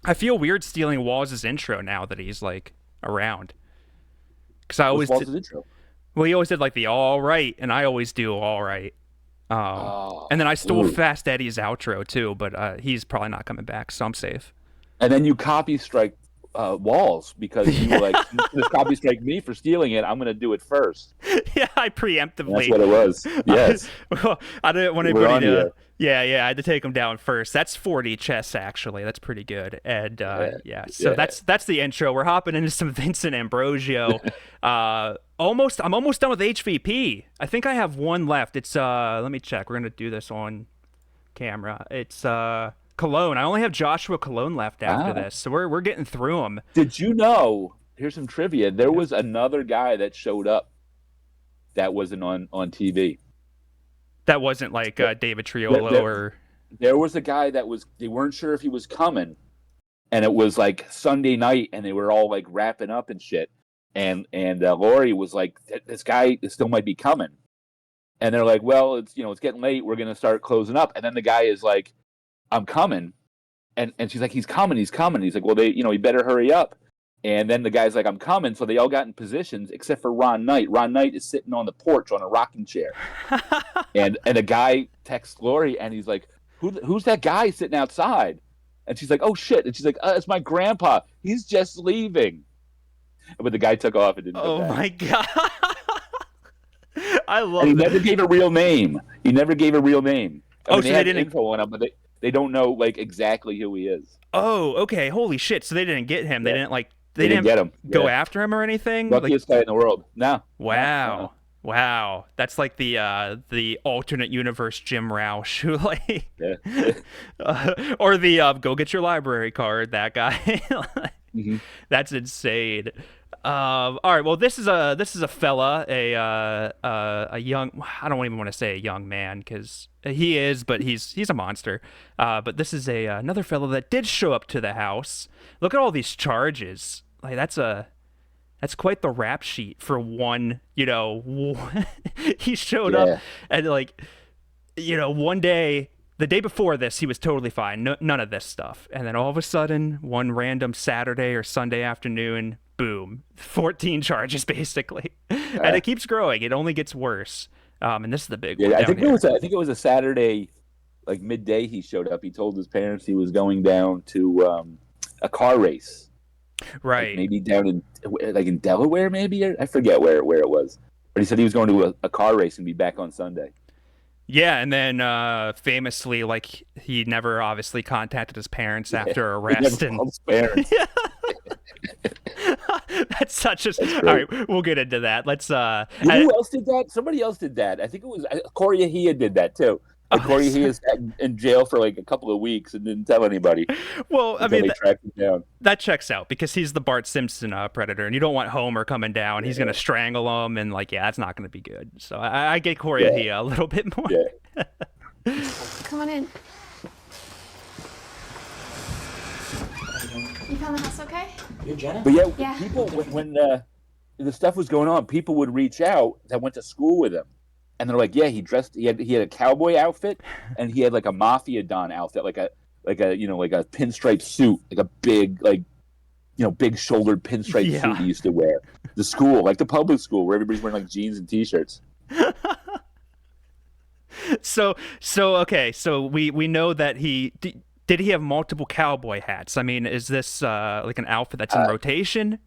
I feel weird stealing Walls' intro now that he's like around. Because I always What's Walls' intro? well, he always did like the all right, and I always do all right. And then I stole Ooh. Fast Eddie's outro too, but he's probably not coming back, so I'm safe. And then you copy strike Walls because you were like, you just copy strike me for stealing it. I'm going to do it first. Yeah, I And that's preemptively. what it was. Yes. Well, I didn't want We're anybody on to. here. Yeah, I had to take him down first. That's 40 chess actually. That's pretty good. And yeah, so Yeah. that's the intro. We're hopping into some Vincent Ambrosio. I'm almost done with HVP. I think I have one left. It's let me check. We're gonna do this on camera. It's Cologne. I only have Joshua Cologne left after Ah. this, so we're getting through them. Did you know? Here's some trivia. There was another guy that showed up that wasn't on TV. That wasn't like David Triolo or. There was a guy that was. They weren't sure if he was coming, and it was like Sunday night, and they were all like wrapping up and shit. And Lori was like, "This guy still might be coming," and they're like, "Well, it's it's getting late. We're gonna start closing up." And then the guy is like, "I'm coming," and she's like, "He's coming. He's coming." He's like, "Well, you better hurry up." And then the guy's like, "I'm coming." So they all got in positions except for Ron Knight. Ron Knight is sitting on the porch on a rocking chair, and a guy texts Lori, and he's like, "Who's that guy sitting outside?" And she's like, "Oh shit!" And she's like, "It's my grandpa. He's just leaving." But the guy took off and didn't come Oh back. my god. I love And he that. never gave a real name. He never gave a real name. I mean, So they they had didn't. info on him, but they don't know like exactly who he is. Oh, okay. Holy shit. So they didn't get him. They Yeah. didn't like. They They didn't didn't get him. go Yeah. after him or anything. Like, Luckiest guy in the world. No. wow. Wow. That's like the alternate universe Jim Roush who like Yeah. or the go get your library card, that guy. Mm-hmm. That's insane. All right. Well, this is a fella, a young. I don't even want to say a young man because he is, but he's a monster. But this is another fella that did show up to the house. Look at all these charges. Like that's quite the rap sheet for one. He showed up Yeah. and like, one day. The day before this, he was totally fine. None of this stuff. And then all of a sudden, one random Saturday or Sunday afternoon, boom, 14 charges basically, and it keeps growing. It only gets worse. And this is the big one. Yeah. I down think here. I think it was a Saturday, like midday. He showed up. He told his parents he was going down to a car race. Right. Like maybe down in Delaware, maybe I forget where it was. But he said he was going to a car race and be back on Sunday. Yeah, and then famously, like he never obviously contacted his parents after He never arrest, and called his parents. that's such a. That's All great. right, we'll get into that. Let's. You know who else did that? Somebody else did that. I think it was Corey Ahia did that too. And Corey Ahia sat in jail for like a couple of weeks and didn't tell anybody well, I until mean, they tracked him down. that checks out because he's the Bart Simpson predator, and you don't want Homer coming down. He's gonna strangle him, and like, yeah, that's not gonna be good. So I get Corey Ahia a little bit more. Yeah. Come on in. You found the house okay? You're Jenna? But yeah, Yeah. people when the stuff was going on, people would reach out that went to school with him, and they're like, "Yeah, he had a cowboy outfit, and he had like a mafia don outfit, like a like a pinstripe suit, like a big big shouldered pinstripe suit he used to wear. The school, like the public school, where everybody's wearing like jeans and t-shirts." So okay, so we know that did he have multiple cowboy hats? I mean, is this like an outfit that's in rotation?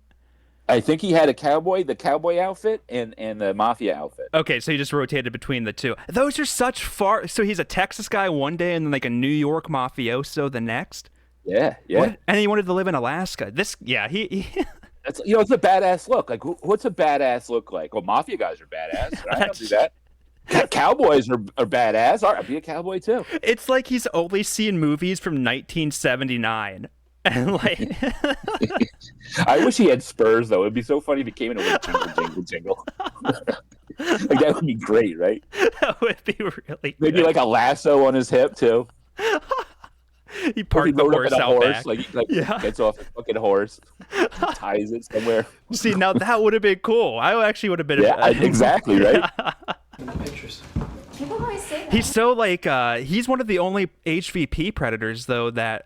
I think he had the cowboy outfit and the mafia outfit. Okay, so he just rotated between the two. Those are such far. So he's a Texas guy one day and then like a New York mafioso the next. Yeah. And he wanted to live in Alaska. He That's it's a badass look. Like, what's a badass look like? Well, mafia guys are badass. Right? I'll do that. Cowboys are badass. All right, I'll be a cowboy too. It's like he's only seen movies from 1979. And like, I wish he had spurs though. It'd be so funny if he came in with jingle, jingle. Like that would be great, right? that would be really Maybe good. like a lasso on his hip too. He parked the horse out back. Like gets off a fucking horse, ties it somewhere. See, now that would have been cool. I actually would have been. Yeah, exactly, right? In the pictures. People always say that. He's so like he's one of the only HVP predators though that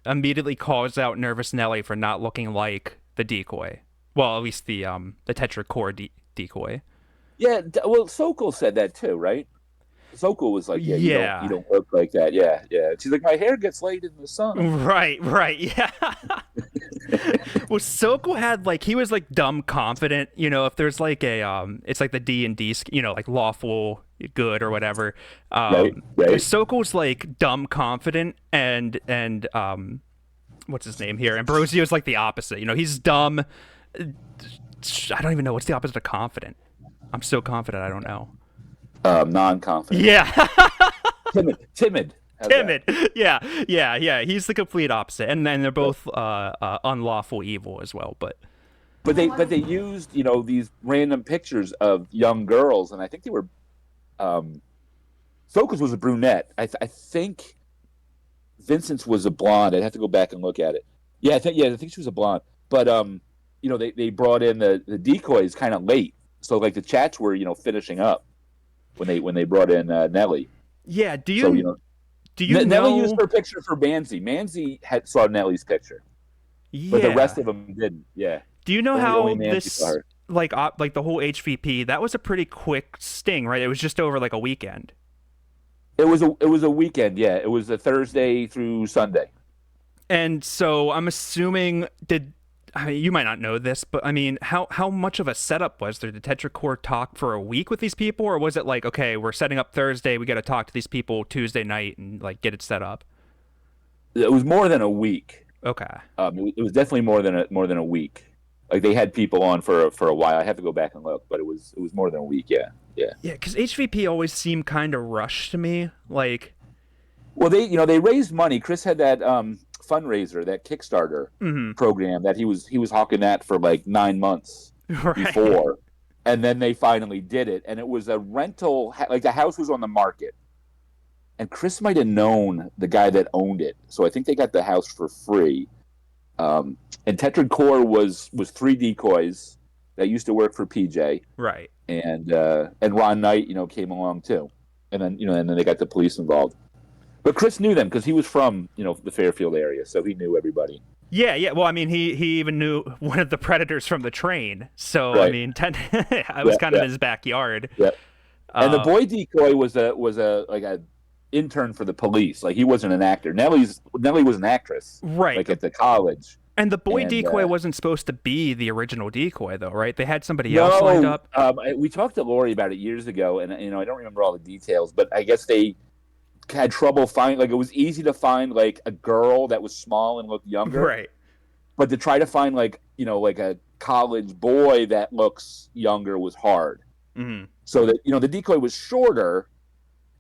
immediately calls out Nervous Nelly for not looking like the decoy. Well, at least the tetracore decoy. Yeah, well, Sokol said that too, right? Sokol was like, Yeah. you don't look like that. Yeah, yeah. She's like, my hair gets laid in the sun. Right, yeah. Well, Sokol had like he was like dumb confident. You know, if there's like a it's like the D&D, you know, like lawful good or whatever. Right. Sokol's like dumb confident and what's his name here? Ambrosio's like the opposite. You know, he's dumb. I don't even know what's the opposite of confident. I'm so confident I don't know. Non-confident. Yeah. Timid. Timid. Yeah. He's the complete opposite, and then they're both unlawful evil as well. But they used these random pictures of young girls, and I think they were. Sokol's was a brunette. I think Vincent's was a blonde. I'd have to go back and look at it. I think she was a blonde. But they brought in the decoys kind of late, so like the chats were finishing up when they brought in Nelly. Yeah. Do you Nelly know? used her picture for Manzi. Manzi saw Nelly's picture. Yeah. But the rest of them didn't. Yeah. Do you know only how Manzi this saw her. like the whole HVP that was a pretty quick sting, right? It was just over like a weekend. It was a weekend. Yeah, it was a Thursday through Sunday. And so I'm assuming you might not know this, but I mean, how much of a setup was there? Did Tetracore talk for a week with these people, or was it like, okay, we're setting up Thursday, we got to talk to these people Tuesday night and like get it set up? It was more than a week. Okay. It was definitely more than a week. Like they had people on for a while. I have to go back and look, but it was more than a week. Yeah. Yeah, because HVP always seemed kind of rushed to me. Like, well, they raised money. Chris had that fundraiser, that Kickstarter program that he was hawking that for like 9 months before, and then they finally did it. And it was a rental, like the house was on the market, and Chris might have known the guy that owned it, so I think they got the house for free. And Tetracore was 3 decoys that used to work for PJ, right? And Ron Knight, came along too, and then they got the police involved. But Chris knew them because he was from the Fairfield area, so he knew everybody. Yeah. Well, I mean, he even knew one of the predators from the train, so Right. I mean, I was kind of in his backyard. Yeah. And the boy decoy was a intern for the police. Like he wasn't an actor. Nelly was an actress, right? Like at the college. And the boy decoy wasn't supposed to be the original decoy, though, right? They had somebody else lined up. We talked to Lori about it years ago, and I don't remember all the details, but I guess they had trouble finding. Like it was easy to find like a girl that was small and looked younger, right? But to try to find like a college boy that looks younger was hard. Mm-hmm. So that the decoy was shorter.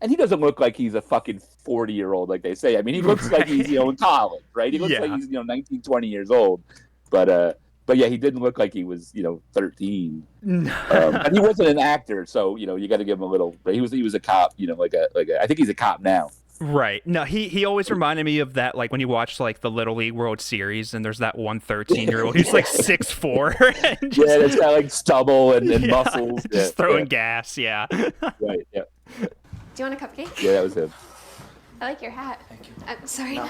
And he doesn't look like he's a fucking 40-year-old, like they say. I mean, he looks like he's, in college, right? He looks like he's, 19, 20 years old. But yeah, he didn't look like he was, 13. And he wasn't an actor, so, you got to give him a little. But he was a cop, I think he's a cop now. Right. No, he always reminded me of that, like when you watch like the Little League World Series, and there's that one 13-year-old who's like 6'4". And just, it's got like stubble and muscles. Just throwing gas. Yeah. Right. Yeah. Do you want a cupcake? Yeah, that was him. I like your hat. Thank you. I'm sorry. No.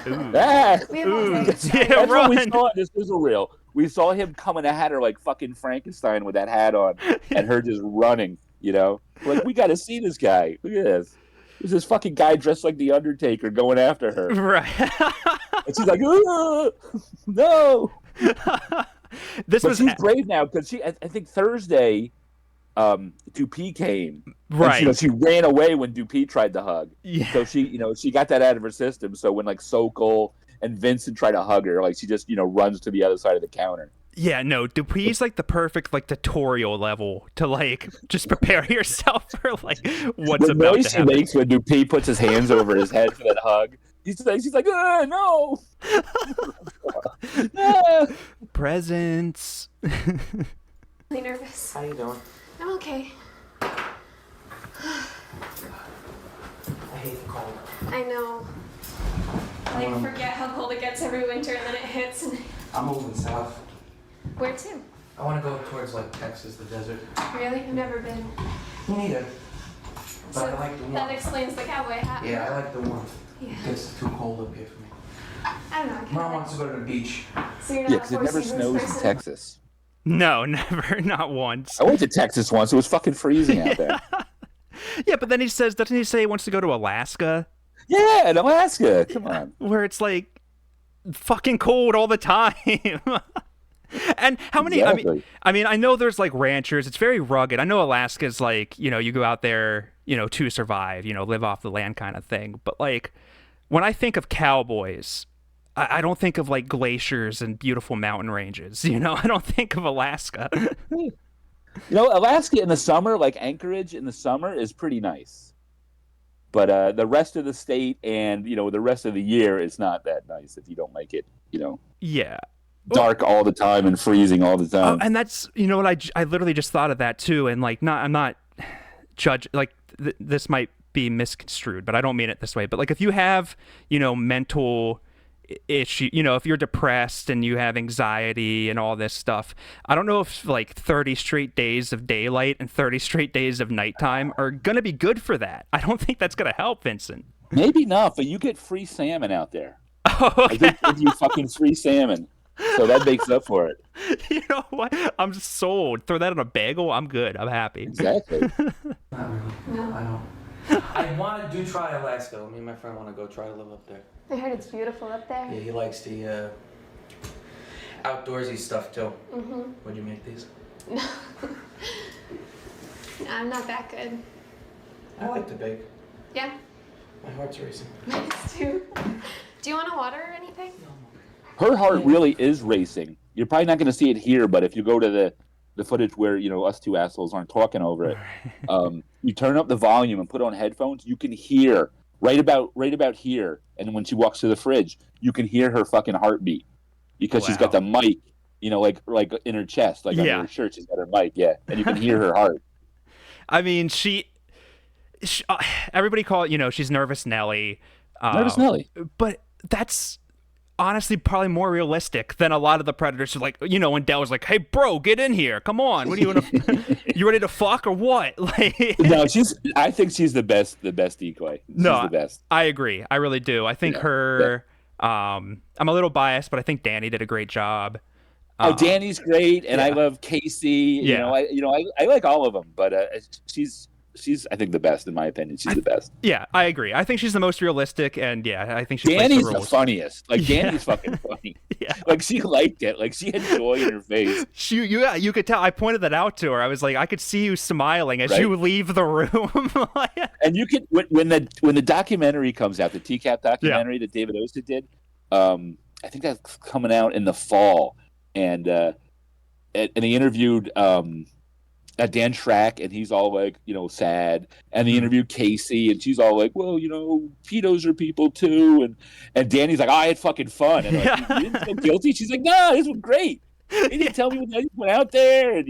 We have all day. Yeah, That's what we run. saw. This was real. We saw him coming at her like fucking Frankenstein with that hat on, and her just running. Like we got to see this guy. Look at this. There's this fucking guy dressed like the Undertaker going after her, Right. and she's like, "No." But she's brave now because I think Thursday, Dupuis came. Right. And she ran away when Dupuis tried to hug. Yeah. So she got that out of her system. So when like Sokol and Vincent try to hug her, like she just runs to the other side of the counter. Yeah, no, Dupuis like the perfect like tutorial level to like just prepare yourself for like what's The about noise to she happen. makes when Dupuis puts his hands over his head for that hug. She's like, no. Ah. Presents. Really nervous. How you doing? I'm okay. I hate the cold. I know. I forget how cold it gets every winter, and then it hits. And I'm moving south. where to? I want to go towards like Texas, the desert. Really? I've never been. Me neither. But I like the That warmth. explains the cowboy hat. Yeah, I like the warmth. Yeah. It's too cold up here for me. I don't know. I kinda Mom like- wants to go to the beach. So you're Yeah, not because a it Four never Seasons snows in person? Texas. No, never, not once. I went to Texas once. It was fucking freezing out there. Yeah, but then he says, doesn't he say he wants to go to Alaska, Yeah, in Alaska. Come on. where it's like fucking cold all the time? And how many? Exactly. I mean, I know there's like ranchers. It's very rugged. I know Alaska's like, you go out there, to survive, live off the land kind of thing. But like, when I think of cowboys, I don't think of like glaciers and beautiful mountain ranges. I don't think of Alaska. Alaska in the summer, like Anchorage in the summer, is pretty nice. But the rest of the state and, the rest of the year is not that nice if you don't like it, Yeah. dark all the time and freezing all the time. And that's, what I literally just thought of that too. And like, I'm not like this might be misconstrued, but I don't mean it this way. But like, if you have, mental issue, if you're depressed and you have anxiety and all this stuff, I don't know if like 30 straight days of daylight and 30 straight days of nighttime are gonna be good for that. I don't think that's gonna help, Vincent. Maybe not, but you get free salmon out there. Oh, I okay. think give you fucking free salmon. So that makes up for it. You know what? I'm sold. Throw that on a bagel. I'm good. I'm happy. Exactly. Not really. No. I don't. I want to do try Alaska. Me and my friend want to go try to live up there. I heard it's beautiful up there. Yeah, he likes the outdoorsy stuff too. Mm-hmm. Would you make these? No, I'm not that good. I like to bake. Yeah, My heart's racing. mine too. Do you want a water or anything? Her heart really is racing. You're probably not going to see it here, but if you go to the footage where, us two assholes aren't talking over it, you turn up the volume and put on headphones, you can hear right about here. And when she walks to the fridge, you can hear her fucking heartbeat because she's got the mic, like in her chest, like under her shirt, she's got her mic. Yeah. And you can hear her heart. I mean, she everybody call it, she's Nervous Nelly. Nervous Nelly. But that's honestly probably more realistic than a lot of the predators who, like, when Dell was like, hey bro, get in here, come on, what do you want to you ready to fuck or what? Like, No, I think she's the best decoy. She's the best. I agree, I really do. I think her I'm a little biased, but I think Danny did a great job. Danny's great, and I love Casey. Yeah. I like all of them, but she's I think the best in my opinion. She's the best. Yeah, I agree. I think she's the most realistic, and I think she Danny's plays the the roles. funniest. Like Danny's fucking funny. Yeah. Like she liked it. Like she had joy in her face. You could tell. I pointed that out to her. I was like, I could see you smiling as you leave the room. And you could when the documentary comes out, the TCAP documentary that David Oster did. I think that's coming out in the fall, and he interviewed Dan Track, and he's all like, sad. And he interviewed Casey, and she's all like, well, pedos are people too. And Danny's like, I had fucking fun. And like, you didn't feel guilty? She's like, no, this was great. He didn't tell me when I went out there, and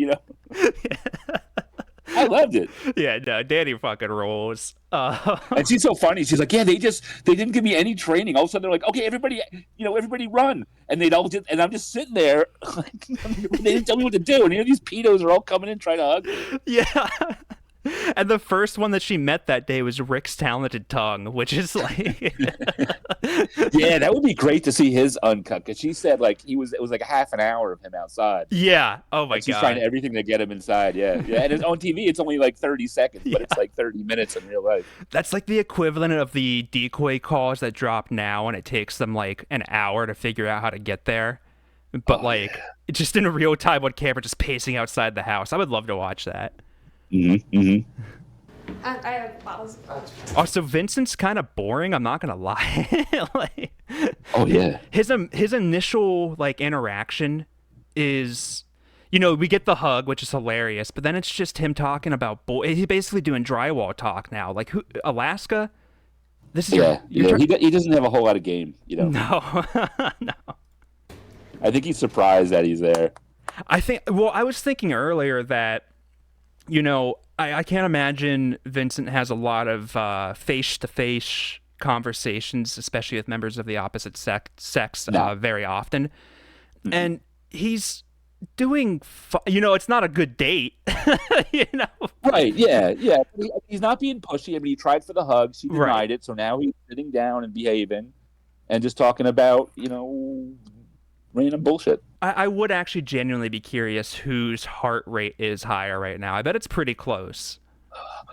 I loved it. Yeah, no, Danny fucking rules. And she's so funny. She's like, yeah, they didn't give me any training. All of a sudden they're like, okay, everybody run. And and I'm just sitting there, like, they didn't tell me what to do. And these pedos are all coming in trying to hug me. Yeah. And the first one that she met that day was Rick's talented tongue, which is like, yeah, that would be great to see his uncut, because she said like it was like a half an hour of him outside. yeah. Oh my And she's god. trying everything to get him inside. Yeah. And it's on TV. It's only like 30 seconds, but it's like 30 minutes in real life. That's like the equivalent of the decoy calls that drop now, and it takes them like an hour to figure out how to get there. But just in real time on camera, just pacing outside the house. I would love to watch that. Mm-hmm. Mm-hmm. I have bottles. Also, Vincent's kind of boring. I'm not gonna lie. Like, Oh yeah. his initial like interaction is, we get the hug, which is hilarious, but then it's just him talking about he's basically doing drywall talk now. Like, who, Alaska? This is He doesn't have a whole lot of game. No, no. I think he's surprised that he's there. I think. Well, I was thinking earlier that, I can't imagine Vincent has a lot of face-to-face conversations, especially with members of the opposite sex, No. very often. Mm-hmm. And he's doing, it's not a good date, you know. Right? Yeah, yeah. He's not being pushy. I mean, he tried for the hug. She denied Right. it. So now he's sitting down and behaving, and just talking about random bullshit. I would actually genuinely be curious whose heart rate is higher right now. I bet it's pretty close.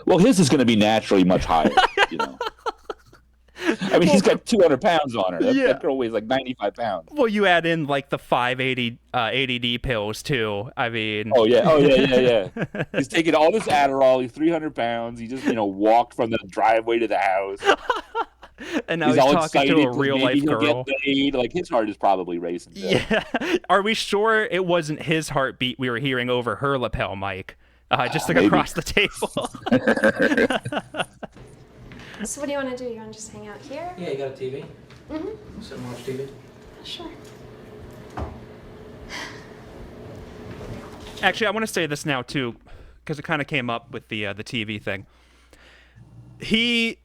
Well, his is going to be naturally much higher. You know. I mean, he's got 200 pounds on her. That girl weighs like 95 pounds. Well, you add in like the 580 ADD pills too. I mean, Oh yeah. He's taking all this Adderall. He's 300 pounds. He just walked from the driveway to the house. and now he's all talking excited to a real life he'll girl. Get laid. Like his heart is probably racing. Too. Yeah. Are we sure it wasn't his heartbeat we were hearing over her lapel mic? Just like across the table. So what do you want to do? You want to just hang out here? Yeah, you got a TV? Mm-hmm. Sit and watch TV? Sure. Actually, I want to say this now too, because it kind of came up with the TV thing. He,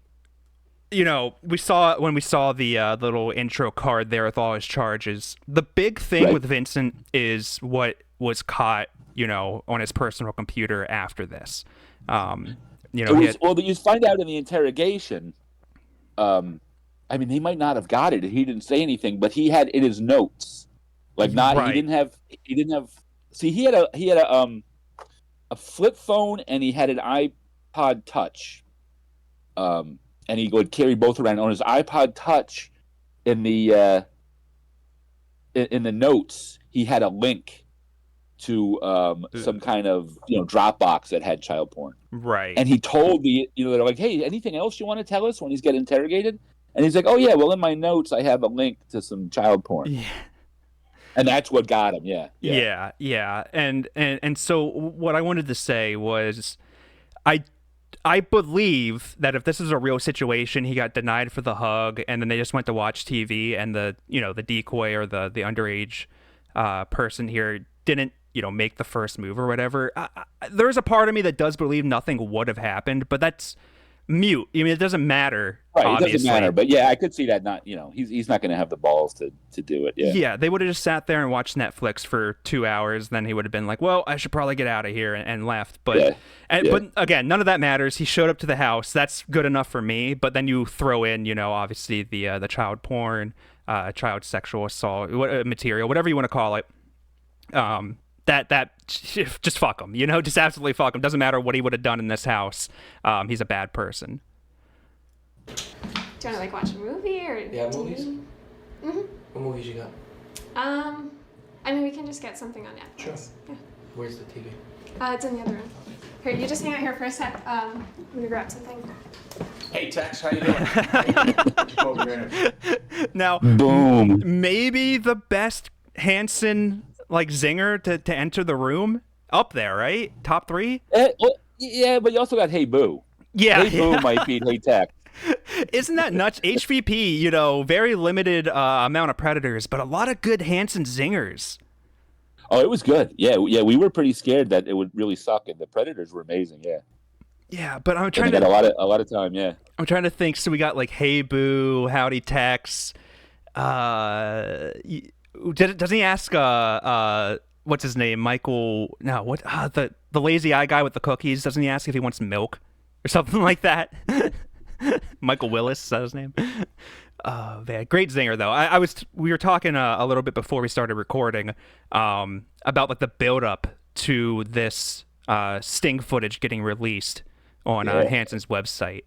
we saw the little intro card there with all his charges. The big thing with Vincent is what was caught, on his personal computer after this. You find out in the interrogation. I mean, he might not have got it. He didn't say anything, but he had in his notes, like not. Right. He didn't have. See, he had a flip phone and he had an iPod Touch. And he would carry both around on his iPod Touch. In the notes, he had a link to some kind of Dropbox that had child porn. Right. And he told they're like, hey, anything else you want to tell us when he's getting interrogated? And he's like, oh yeah, well in my notes I have a link to some child porn. Yeah. And that's what got him. Yeah. And so what I wanted to say was, I believe that if this is a real situation, he got denied for the hug, and then they just went to watch TV, and the decoy or the underage person here didn't make the first move or whatever. There's a part of me that does believe nothing would have happened, but that's mute. I mean, it doesn't matter. Right, obviously. It doesn't matter. But yeah, I could see that not. He's not going to have the balls to do it. Yeah. Yeah, they would have just sat there and watched Netflix for 2 hours. Then he would have been like, "Well, I should probably get out of here," and left. But but again, none of that matters. He showed up to the house. That's good enough for me. But then you throw in, obviously the child porn, child sexual assault, material, whatever you want to call it. That just fuck him, just absolutely fuck him. Doesn't matter what he would have done in this house. He's a bad person. Do you want to watch a movie or movies? Mm-hmm. What movies you got? I mean, we can just get something on Netflix. Sure. Yeah. Where's the TV? It's in the other room. Here, you just hang out here for a sec. I'm gonna grab something. Hey, Tex, how you doing? Now, boom. Maybe the best Hansen zinger to enter the room up there, right? Top 3. Yeah, but you also got Hey Boo. Yeah, Hey Boo might beat Hey Tex. Isn't that nuts? HVP, very limited amount of predators, but a lot of good Hansen zingers. Oh, it was good. Yeah, we were pretty scared that it would really suck, and the predators were amazing. Yeah. Yeah, but I'm trying to get a lot of time. Yeah. I'm trying to think. So we got Hey Boo, Howdy Tex. Doesn't he ask what's his name, Michael? No, what the lazy eye guy with the cookies? Doesn't he ask if he wants milk or something like that? Michael Willis, is that his name? Man, great zinger though. We were talking a little bit before we started recording about the build up to this sting footage getting released on Hansen's website,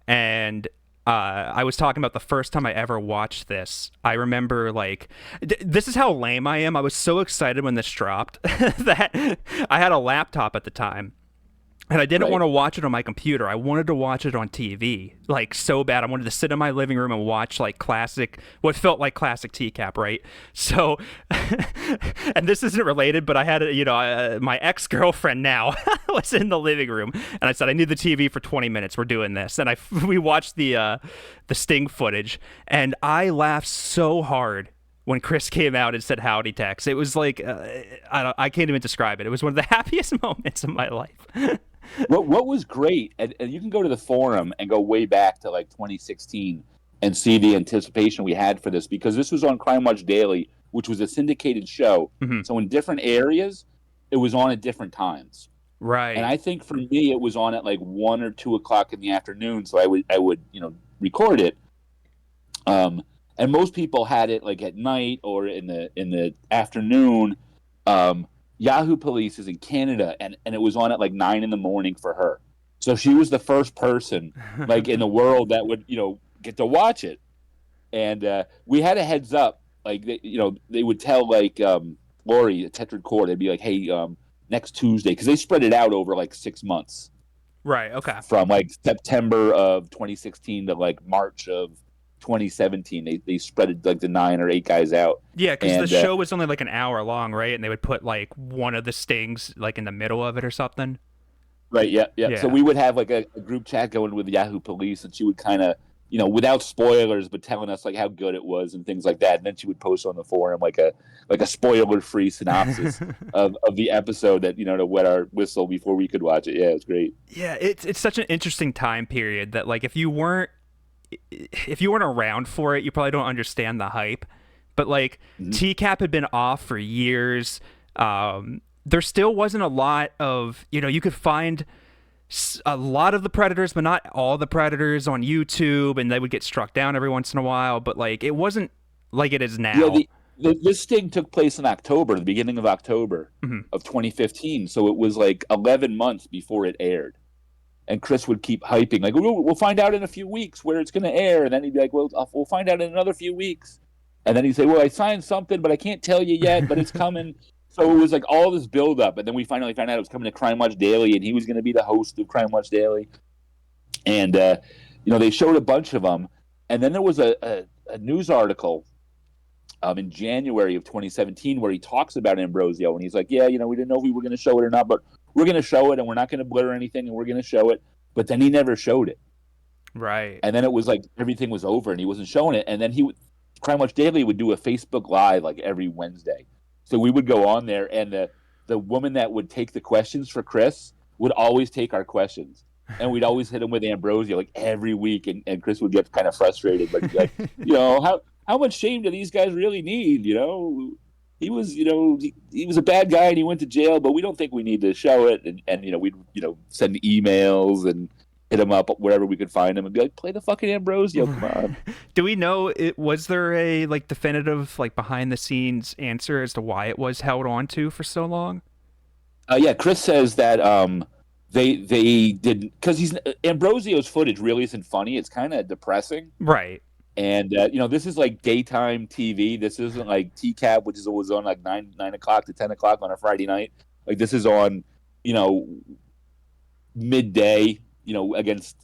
and I was talking about the first time I ever watched this. I remember this is how lame I am. I was so excited when this dropped that I had a laptop at the time. And I didn't want to watch it on my computer. I wanted to watch it on TV, so bad. I wanted to sit in my living room and watch what felt like classic TCAP, right? So, and this isn't related, but I had, my ex-girlfriend now was in the living room, and I said, I need the TV for 20 minutes. We're doing this. And we watched the sting footage, and I laughed so hard when Chris came out and said Howdy Tex. It was I can't even describe it. It was one of the happiest moments of my life. What was great, and you can go to the forum and go way back to 2016 and see the anticipation we had for this, because this was on Crime Watch Daily which was a syndicated show. Mhm. So in different areas, it was on at different times. Right. And I think for me, it was on at like 1 or 2 o'clock in the afternoon. So I would record it. And most people had it like at night or in the afternoon. Yahoo Police is in Canada, and it was on at like 9 in the morning for her. So she was the first person like in the world that would get to watch it. And we had a heads up, like they would tell like Lori at Tetra Core, they'd be like, hey, next Tuesday, because they spread it out over like 6 months. Right. Okay. From like September of 2016 to like March of 2017, they spread it like the 9 or 8 guys out. Yeah, because the show was only like an hour long, right? And they would put like one of the stings like in the middle of it or something. Right. Yeah. So we would have like a group chat going with Yahoo Police, and she would kind of, without spoilers, but telling us like how good it was and things like that. And then she would post on the forum like a spoiler-free synopsis of the episode that to wet our whistle before we could watch it. Yeah, it was great. Yeah, it's such an interesting time period that like if you weren't around for it, you probably don't understand the hype. But like TCAP had been off for years. There still wasn't a lot of, you could find a lot of the predators, but not all the predators on YouTube, and they would get struck down every once in a while. But like it wasn't like it is now. Yeah, this sting took place in October, the beginning of October of 2015. So it was like 11 months before it aired. And Chris would keep hyping, like, we'll find out in a few weeks where it's going to air. And then he'd be like, well, we'll find out in another few weeks. And then he'd say, well, I signed something, but I can't tell you yet, but it's coming. So it was like all this buildup. And then we finally found out it was coming to Crime Watch Daily, and he was going to be the host of Crime Watch Daily. And, they showed a bunch of them. And then there was a news article in January of 2017 where he talks about Ambrosio. And he's like, yeah, we didn't know if we were going to show it or not, but we're going to show it, and we're not going to blur anything, and we're going to show it. But then he never showed it. Right. And then it was like everything was over, and he wasn't showing it. And then Crime Watch Daily would do a Facebook Live like every Wednesday. So we would go on there, and the woman that would take the questions for Chris would always take our questions. And we'd always hit him with Ambrosio like every week, and Chris would get kind of frustrated. But he'd be like, how much shame do these guys really need? He was, he was a bad guy and he went to jail, but we don't think we need to show it. And we'd, send emails and hit him up wherever we could find him and be like, play the fucking Ambrosio, come on. Do we know, was there a like definitive, like behind the scenes answer as to why it was held on to for so long? Yeah, Chris says that they didn't, because Ambrosio's footage really isn't funny. It's kind of depressing. Right. And this is like daytime TV. This isn't like TCAP, which is always on like 9 o'clock to 10 o'clock on a Friday night. Like this is on, midday, against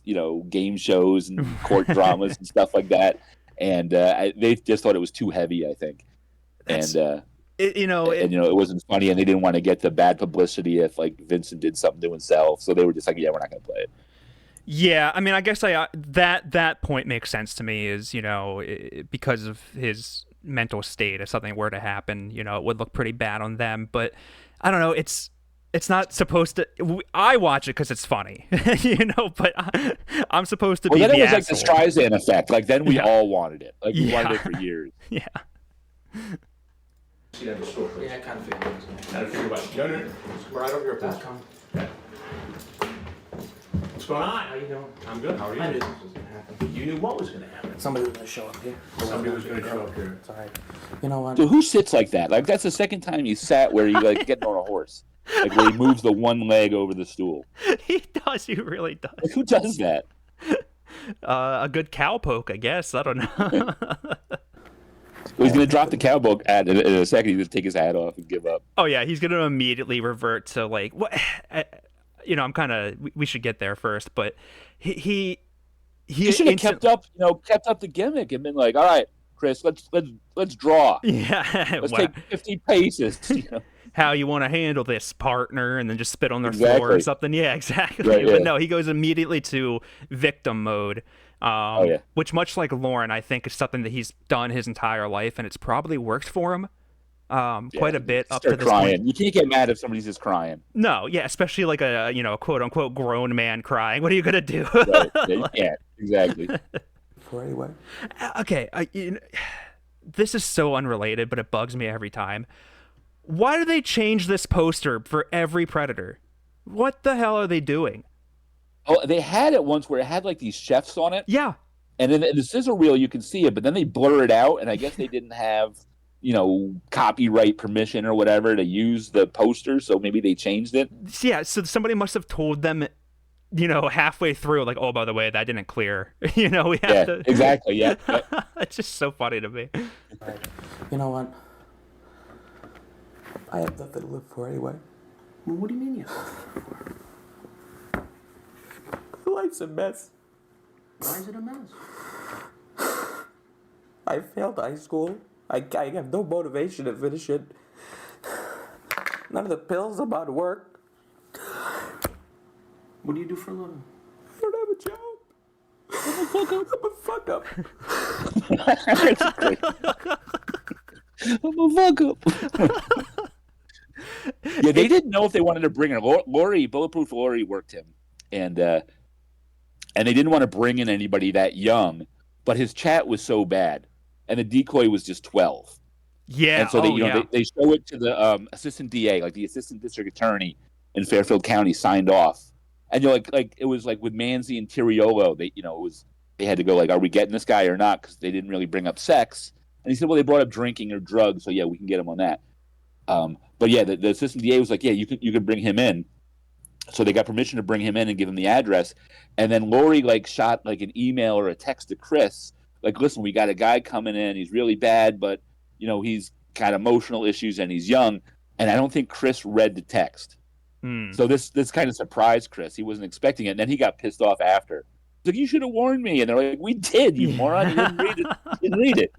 game shows and court dramas and stuff like that. And they just thought it was too heavy, I think. It wasn't funny, and they didn't want to get the bad publicity if like Vincent did something to himself. So they were just like, yeah, we're not going to play it. Yeah, I mean, I guess that point makes sense to me. Is because of his mental state, if something were to happen, it would look pretty bad on them. But I don't know. It's not supposed to. I watch it because it's funny, But I'm supposed to be. Well, then the it was asshole. like the Streisand effect. Like then we all wanted it. Like we wanted it for years. Yeah. See that in the store, please. Yeah, I kind of figured it was going to Kind of figure what? No. We're right over here, please. come. Okay. What's going on? How you doing? I'm good. How are you? I knew this was going to happen. You knew what was going to happen. Somebody was going to show up here. Somebody was going to show up here. It's all right. You know what? Dude, who sits like that? Like that's the second time you sat where you like getting on a horse. Like where he moves the one leg over the stool. He does. He really does. Like, who does that? A good cowpoke, I guess. I don't know. Well, he's going to drop the cowboy in a second. He's going to take his hat off and give up. Oh yeah, he's going to immediately revert to like what. I'm kind of. We should get there first, but he should have kept up the gimmick and been like, all right, Chris, let's draw. Yeah, let's take 50 paces. How you want to handle this, partner, and then just spit on their floor or something. Yeah, exactly. Right, but yeah. no, he goes immediately to victim mode. Which, much like Lauren, I think is something that he's done his entire life, and it's probably worked for him quite a bit up to this point. You can't get mad if somebody's just crying. No, yeah, especially like a quote unquote grown man crying. What are you gonna do? Right. Yeah, you can't. Exactly. For anyway. Okay, this is so unrelated, but it bugs me every time. Why do they change this poster for every Predator? What the hell are they doing? Oh, they had it once where it had like these chefs on it. Yeah. And then in the sizzle reel, you can see it, but then they blur it out. And I guess they didn't have, copyright permission or whatever to use the poster. So maybe they changed it. Yeah. So somebody must have told them, halfway through, like, oh, by the way, that didn't clear. We have to. Exactly. Yeah. It's just so funny to me. You know what? I have nothing to live for anyway. Well, what do you mean you have? Life's a mess. Why is it a mess? I failed high school. I have no motivation to finish it. None of the pills about to work. What do you do for a living? I don't have a job. I'm a fuck up. I'm a fuck up. Yeah, they didn't know if they wanted to bring her. Bulletproof Lori worked him, and they didn't want to bring in anybody that young. But his chat was so bad, and the decoy was just 12. Yeah. And so they show it to the assistant DA, like the assistant district attorney in Fairfield County, signed off. And you're like it was like with Manzi and Tiriolo, they had to go like, are we getting this guy or not? Because they didn't really bring up sex. And he said, well, they brought up drinking or drugs, so yeah, we can get him on that. But yeah, the assistant DA was like, yeah, you could bring him in. So they got permission to bring him in and give him the address. And then Lori shot an email or a text to Chris, like, listen, we got a guy coming in. He's really bad, but he's got emotional issues and he's young. And I don't think Chris read the text. So this kind of surprised Chris. He wasn't expecting it. And then he got pissed off after. He's like, you should have warned me. And they're like, we did, you moron. You didn't read it. You didn't read it.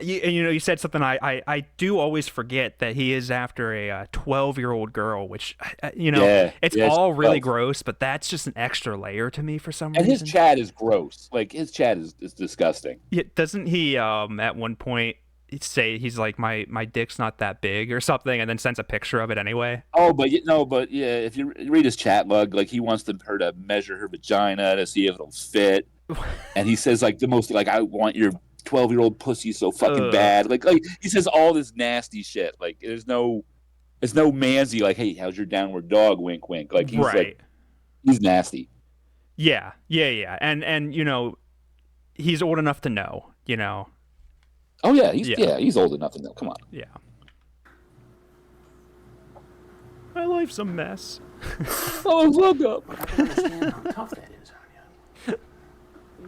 You said something I do always forget, that he is after a 12-year-old girl, which it's all really gross, but that's just an extra layer to me for some reason. And his chat is gross. Like, his chat is disgusting. Yeah, doesn't he at one point say he's like, my dick's not that big or something, and then sends a picture of it anyway? Oh, but if you read his chat log, like, he wants her to measure her vagina to see if it'll fit, and he says the most I want your 12-year-old pussy so fucking bad. Like he says all this nasty shit. Like, it's no Manzi like, hey, how's your downward dog? Wink, wink. Like, he's right. He's nasty. Yeah. And he's old enough to know. Oh yeah, he's old enough to know. Come on. Yeah. My life's a mess. Oh, look up. I can understand how tough that is on you.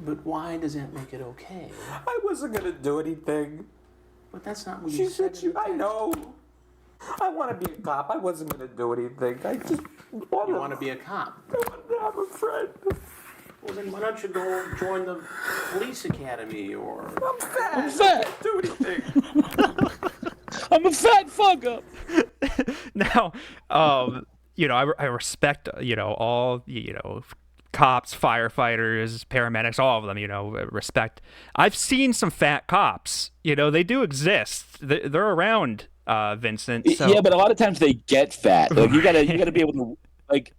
But why does that make it okay? I wasn't gonna do anything. But that's not what She you said. I know. I want to be a cop. I wasn't gonna do anything. I just want You want to be a cop? I want to have a friend. Well, then why don't you go join the police academy or... I'm fat. I'm fat. I can't do anything. I'm a fat fuck up. Now, I respect, all, cops, firefighters, paramedics, all of them, respect. I've seen some fat cops, they do exist. They're around, Vincent. So. Yeah, but a lot of times they get fat. Like, you gotta be able to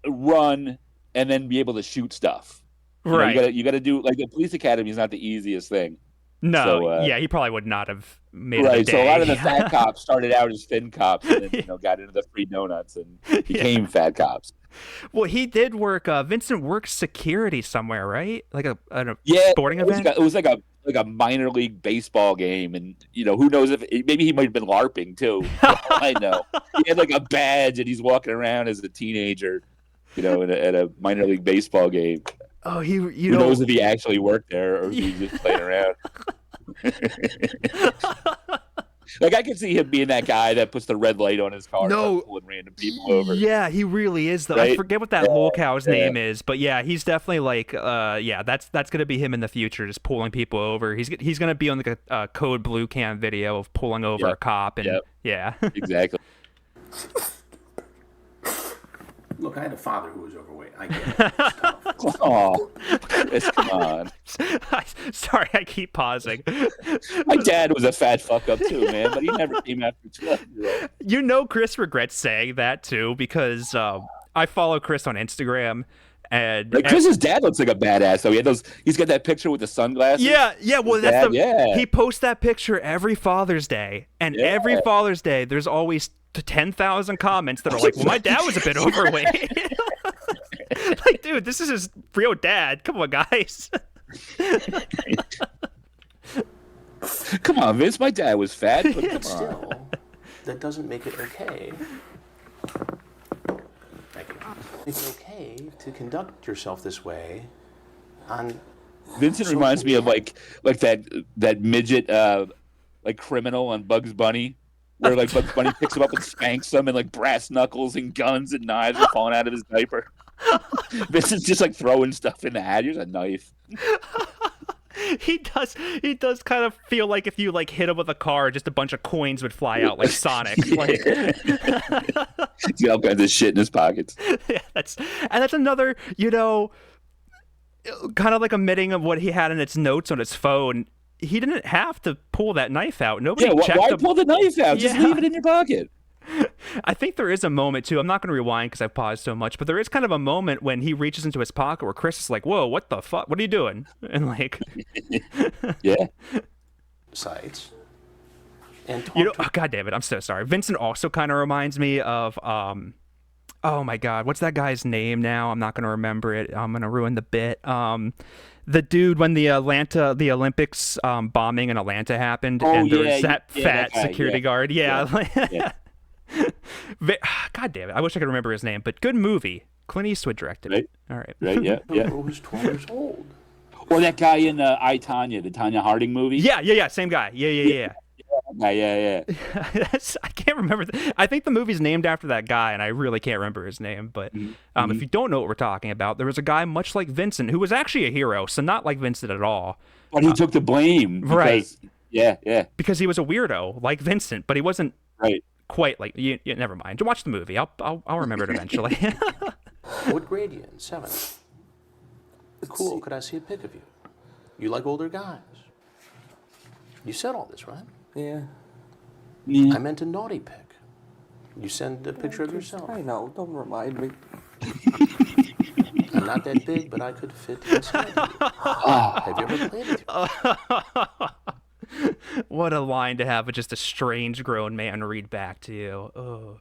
run and then be able to shoot stuff. Right. You gotta do, the police academy is not the easiest thing. No, so, he probably would not have made it right. a day. So a lot of the fat cops started out as thin cops, and then got into the free donuts and became fat cops. Well, he did work. Vincent worked security somewhere, right? Like a sporting event. It was like a minor league baseball game, and who knows if maybe he might have been LARPing too. I know he had a badge, and he's walking around as a teenager, at a minor league baseball game. Oh, who knows if he actually worked there or if he was just playing around. I can see him being that guy that puts the red light on his car, and pulling random people over. Yeah, he really is. Though. Right? I forget what that lolcow's name is, but yeah, he's definitely that's gonna be him in the future, just pulling people over. He's gonna be on a Code Blue Cam video of pulling over a cop, and exactly. Look, I had a father who was overweight. I get it. It's tough. Oh, Chris, come on. Sorry, I keep pausing. My dad was a fat fuck up too, man, but he never came after 12-year-old. Chris regrets saying that too, because I follow Chris on Instagram, And Like Chris's dad looks like a badass. So he's got that picture with the sunglasses. yeah. Well, His dad, he posts that picture every Father's Day, and every Father's Day, there's always 10,000 comments that are like, "Well, my dad was a bit overweight." Like, dude, this is his real dad. Come on, guys. Come on, Vince. My dad was fat. But come on. Still, that doesn't make it okay. Thank you. It's okay to conduct yourself this way on Vincent reminds me of like that midget like criminal on Bugs Bunny, where like Bugs Bunny picks him up and spanks him, and like brass knuckles and guns and knives are falling out of his diaper. Vincent's just like throwing stuff in the hat. Here's a knife. He does kind of feel like if you like hit him with a car, just a bunch of coins would fly out like Sonic. Like, he's got all kinds of shit in his pockets. yeah, that's another, kind of like omitting of what he had in its notes on his phone. He didn't have to pull that knife out. Nobody checked why pull the knife out? Just leave it in your pocket. I think there is a moment too. I'm not going to rewind because I've paused so much, but there is kind of a moment when he reaches into his pocket where Chris is like, "Whoa, what the fuck? What are you doing?" And like, yeah, sites. And oh, God damn it, I'm so sorry. Vincent also kind of reminds me of, oh my God, what's that guy's name now? I'm not going to remember it. I'm going to ruin the bit. The dude when the Olympics bombing in Atlanta happened, and there was that fat security guard. Yeah. God damn it! I wish I could remember his name, but good movie. Clint Eastwood directed it. All right. Right. Yeah. The girl was 12 years old. Or that guy in I, Tonya, the Tonya Harding movie. Yeah. Same guy. Yeah. Yeah. I can't remember. I think the movie's named after that guy, and I really can't remember his name. But if you don't know what we're talking about, there was a guy much like Vincent who was actually a hero, so not like Vincent at all. But he took the blame. Because, right. Yeah. Because he was a weirdo like Vincent, but he wasn't quite like you. Never mind. Watch the movie. I'll remember it eventually. What grade are you in? 7. Cool. Could I see a pic of you? You like older guys? You said all this, right? Yeah. I meant a naughty pic. You send a picture of yourself. I know. Don't remind me. I'm not that big, but I could fit inside you. Have you ever played with you? What a line to have with just a strange grown man read back to you. Oh.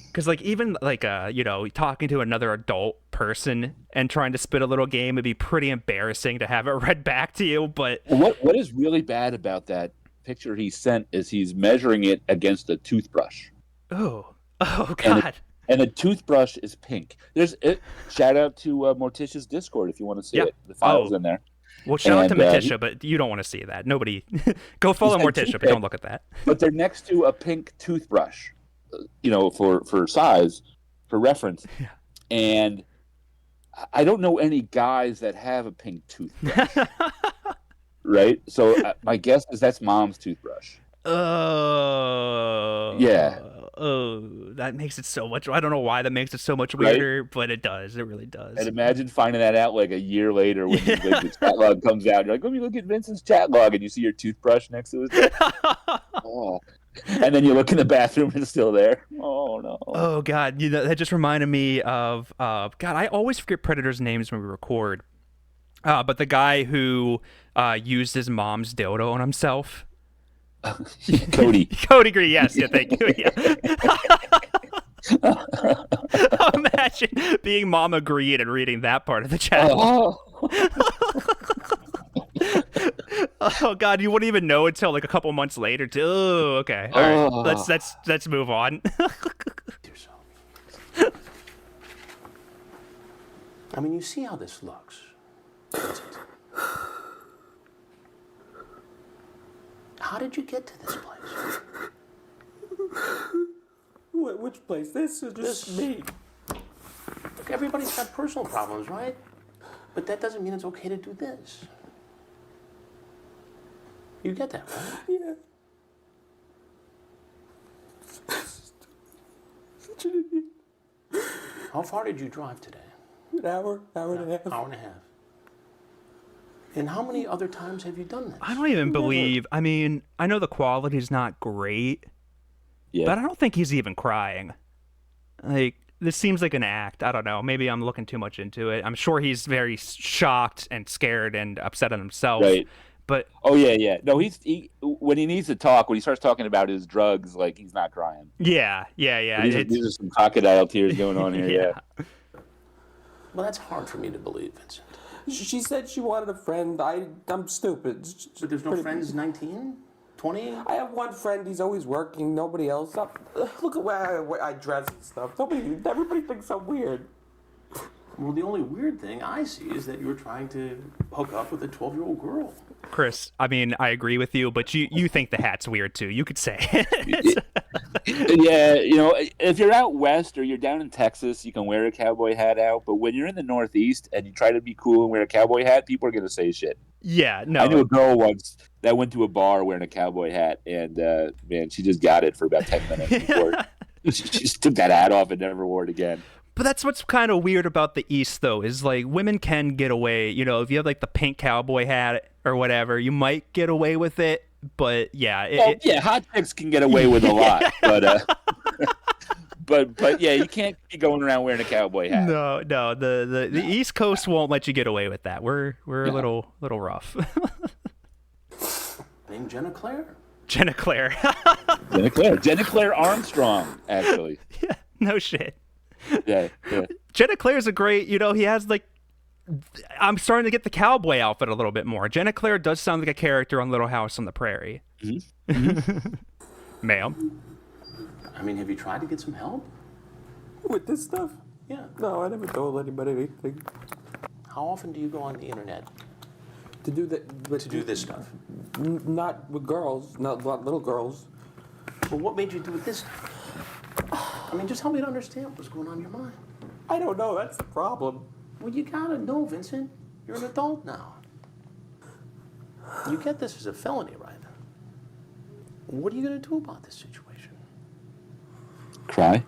Because like even like talking to another adult person and trying to spit a little game would be pretty embarrassing to have it read back to you. But what is really bad about that picture he sent is he's measuring it against a toothbrush. Oh God. And the toothbrush is pink. Shout out to Morticia's Discord if you want to see it. The file's in there. Well, shout out to Morticia, but you don't want to see that. Nobody go follow Morticia, but don't look at that. But they're next to a pink toothbrush, for size, for reference. Yeah. And I don't know any guys that have a pink toothbrush. Right? So my guess is that's mom's toothbrush. Oh. Yeah. Oh, that makes it so much. I don't know why that makes it so much weirder, but it does. It really does. And imagine finding that out like a year later when the chat log comes out. You're like, let me look at Vincent's chat log, and you see your toothbrush next to his. Oh. And then you look in the bathroom and it's still there. Oh no. Oh God, that just reminded me of God. I always forget Predator's names when we record. But the guy who used his mom's dildo on himself. Cody. Cody Green, yes, yeah, thank you. Yeah. Imagine being Mama Green and reading that part of the chat. Oh God, you wouldn't even know until like a couple months later. Oh, okay, all right, let's move on. I mean, you see how this looks. How did you get to this place? Which place? This is just me. Look, everybody's got personal problems, right? But that doesn't mean it's okay to do this. You get that, right? Yeah. Such an idiot. How far did you drive today? An hour and a half. Hour and a half. And how many other times have you done this? I don't even believe. I mean, I know the quality's not great, but I don't think he's even crying. Like, this seems like an act. I don't know. Maybe I'm looking too much into it. I'm sure he's very shocked and scared and upset at himself. Right. But Oh yeah. No, he when he needs to talk, when he starts talking about his drugs, like he's not crying. yeah. These are some crocodile tears going on here. Yeah. Well, that's hard for me to believe, Vincent. She said she wanted a friend. I'm stupid. But there's no friends 19? 20? I have one friend. He's always working. Nobody else. Look at where I dress and stuff. Everybody thinks I'm weird. Well, the only weird thing I see is that you were trying to hook up with a 12-year-old girl. Chris, I mean, I agree with you, but you think the hat's weird too. You could say it. Yeah, if you're out west or you're down in Texas, you can wear a cowboy hat out. But when you're in the Northeast and you try to be cool and wear a cowboy hat, people are gonna say shit. Yeah, no. I knew a girl once that went to a bar wearing a cowboy hat, and man, she just got it for about 10 minutes before she just took that hat off and never wore it again. But that's what's kind of weird about the East, though, is like women can get away. If you have like the pink cowboy hat or whatever, you might get away with it. But yeah, hot chicks can get away with a lot, but yeah, you can't be going around wearing a cowboy hat. No, the East Coast won't let you get away with that. We're a little rough. Named Jenna Claire? Jenna Claire. Jenna Claire Armstrong, actually. Yeah, no shit. Yeah. Jenna Claire's a great, he has like, I'm starting to get the cowboy outfit a little bit more. Jenna Claire does sound like a character on Little House on the Prairie. Mm-hmm. Ma'am. I mean, have you tried to get some help? With this stuff? Yeah. No, I never told anybody anything. How often do you go on the internet To do that. to do this stuff? Not with girls. Not little girls. Well, what made you do it this time? I mean, just help me to understand what's going on in your mind. I don't know. That's the problem. Well, you gotta know, Vincent. You're an adult now. You get this as a felony, right? What are you gonna do about this situation? Cry?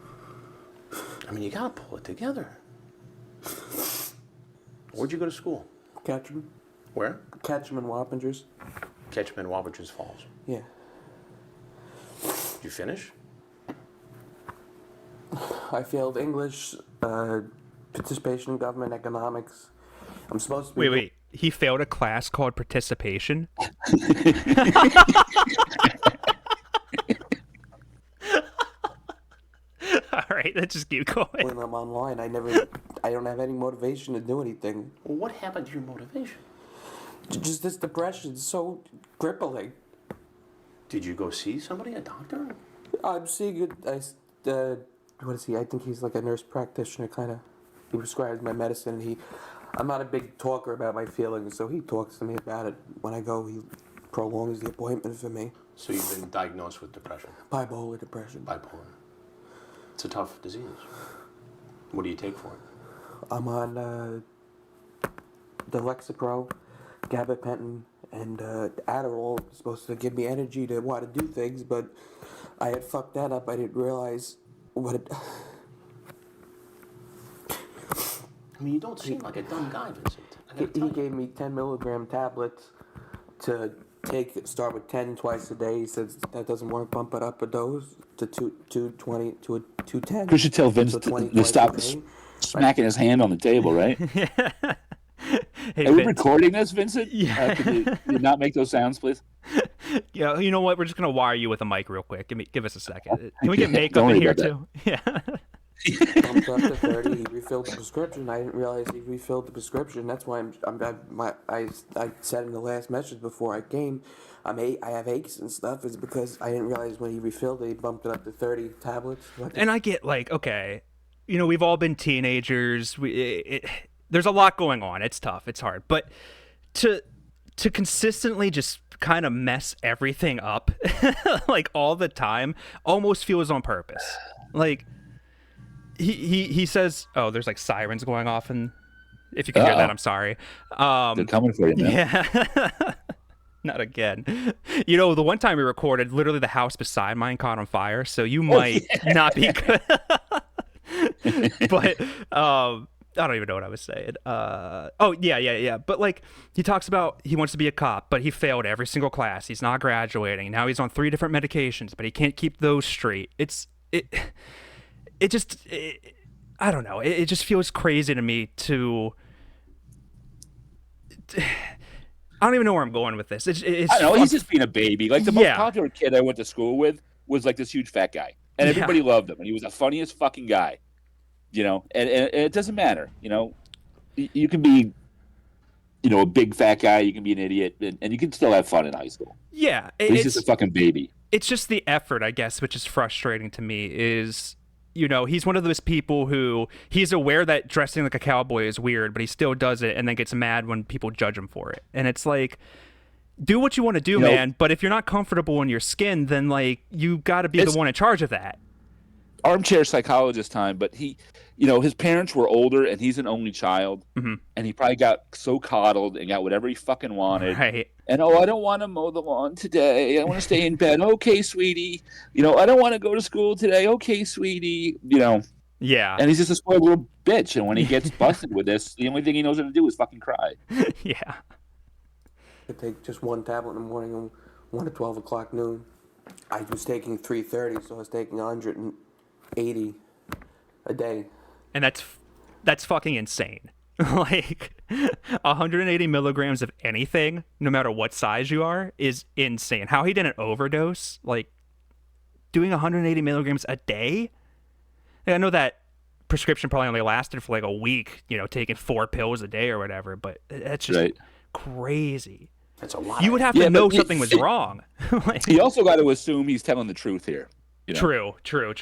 I mean, you gotta pull it together. Where'd you go to school? Ketchum. Where? Ketchum and Wappingers. Ketchum and Wappingers Falls. Yeah. Did you finish? I failed English, participation in government economics. I'm supposed to be... Wait. He failed a class called participation? All right, let's just keep going. When I'm online, I don't have any motivation to do anything. Well, what happened to your motivation? Just this depression is so crippling. Did you go see somebody, a doctor? I'm seeing it. What is he? I think he's like a nurse practitioner, kind of. He prescribes my medicine, and I'm not a big talker about my feelings, so he talks to me about it. When I go, he prolongs the appointment for me. So you've been diagnosed with depression? Bipolar depression. Bipolar. It's a tough disease. What do you take for it? I'm on the Lexapro, gabapentin, and Adderall. It's supposed to give me energy to want to do things, but I had fucked that up. I didn't realize what it... I mean, you don't seem like a dumb guy, Vincent. He gave me 10 milligram tablets to start with 10 twice a day. He says that doesn't work. Bump it up a dose to 220 to a 210. You should tell Vince to stop smacking his hand on the table, right? Hey, Are we Vince. recording this, Vincent? Yeah. Could you not make those sounds, please? Yeah, you know what? We're just gonna wire you with a mic real quick. Give us a second. Can we get Don't makeup in worry here about too? Yeah. Bumped up to 30. He refilled the prescription. I didn't realize he refilled the prescription. That's why I said in the last message before I came, I have aches and stuff. Is because I didn't realize when he refilled it, he bumped it up to 30 tablets. And I get like, okay, we've all been teenagers. There's a lot going on. It's tough. It's hard. But to consistently just kind of mess everything up like all the time almost feels on purpose. Like he says, oh, there's like sirens going off, and if you can hear that, I'm sorry. They're coming for you, man. Yeah. Not again. The one time we recorded, literally the house beside mine caught on fire, so you might not be good. But I don't even know what I was saying. Yeah. But like, he talks about he wants to be a cop, but he failed every single class. He's not graduating. Now he's on 3 different medications, but he can't keep those straight. I don't know. It just feels crazy to me to. I don't even know where I'm going with this. It's I don't know. He's just being a baby. Like the most Yeah. popular kid I went to school with was like this huge fat guy, and everybody loved him, and he was the funniest fucking guy. You know, and it doesn't matter. You know, you can be, you know, a big fat guy. You can be an idiot, and you can still have fun in high school. Yeah, But he's just a fucking baby. It's just the effort, I guess, which is frustrating to me. Is, you know, he's one of those people who he's aware that dressing like a cowboy is weird, but he still does it and then gets mad when people judge him for it. And it's like, do what you want to do, man. But if you're not comfortable in your skin, then like you got to be the one in charge of that. Armchair psychologist time, but he, you know, his parents were older and he's an only child, and he probably got so coddled and got whatever he fucking wanted. Right. And I don't want to mow the lawn today. I want to stay in bed. Okay, sweetie. You know, I don't want to go to school today. Okay, sweetie. You know. Yeah. And he's just a spoiled little bitch. And when he gets busted with this, the only thing he knows how to do is fucking cry. Yeah. I take just one tablet in the morning and one at 12 o'clock noon. I was taking 330, so I was taking 180 a day. And that's fucking insane. Like 180 milligrams of anything, no matter what size you are, is insane. How he didn't overdose, like doing 180 milligrams a day. And I know that prescription probably only lasted for like a week, you know, taking 4 pills a day or whatever, but that's just crazy. That's a lot. You would have to know something was wrong. Like, he also got to assume he's telling the truth here. You know? True.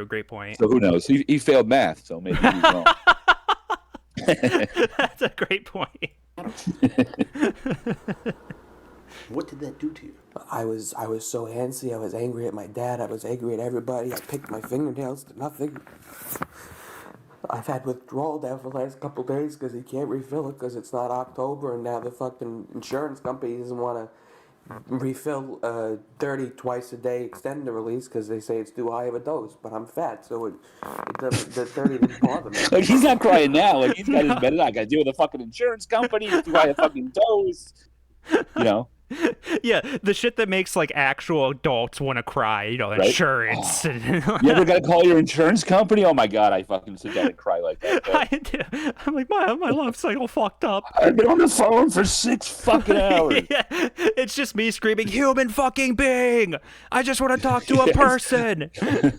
Great point. So who knows? He failed math, so maybe he's wrong. That's a great point. What did that do to you? I was so antsy. I was angry at my dad. I was angry at everybody. I picked my fingernails to nothing. I've had withdrawal now for the last couple days because he can't refill it because it's not October, and now the fucking insurance company doesn't want to refill 30 twice a day extended release because they say it's too high of a dose. But I'm fat, so it doesn't, the 30 doesn't bother me. Like, he's not crying now. Like, he's got his bed. I got to deal with a fucking insurance company. It's too high a fucking dose. You know? Yeah, the shit that makes like actual adults want to cry, you know, insurance. You ever got to call your insurance company? Oh my God, I fucking sit down and cry like that. I do. I'm like, my life cycle fucked up. I've been on the phone for 6 fucking hours. Yeah, it's just me screaming, human fucking being! I just want to talk to a person! Did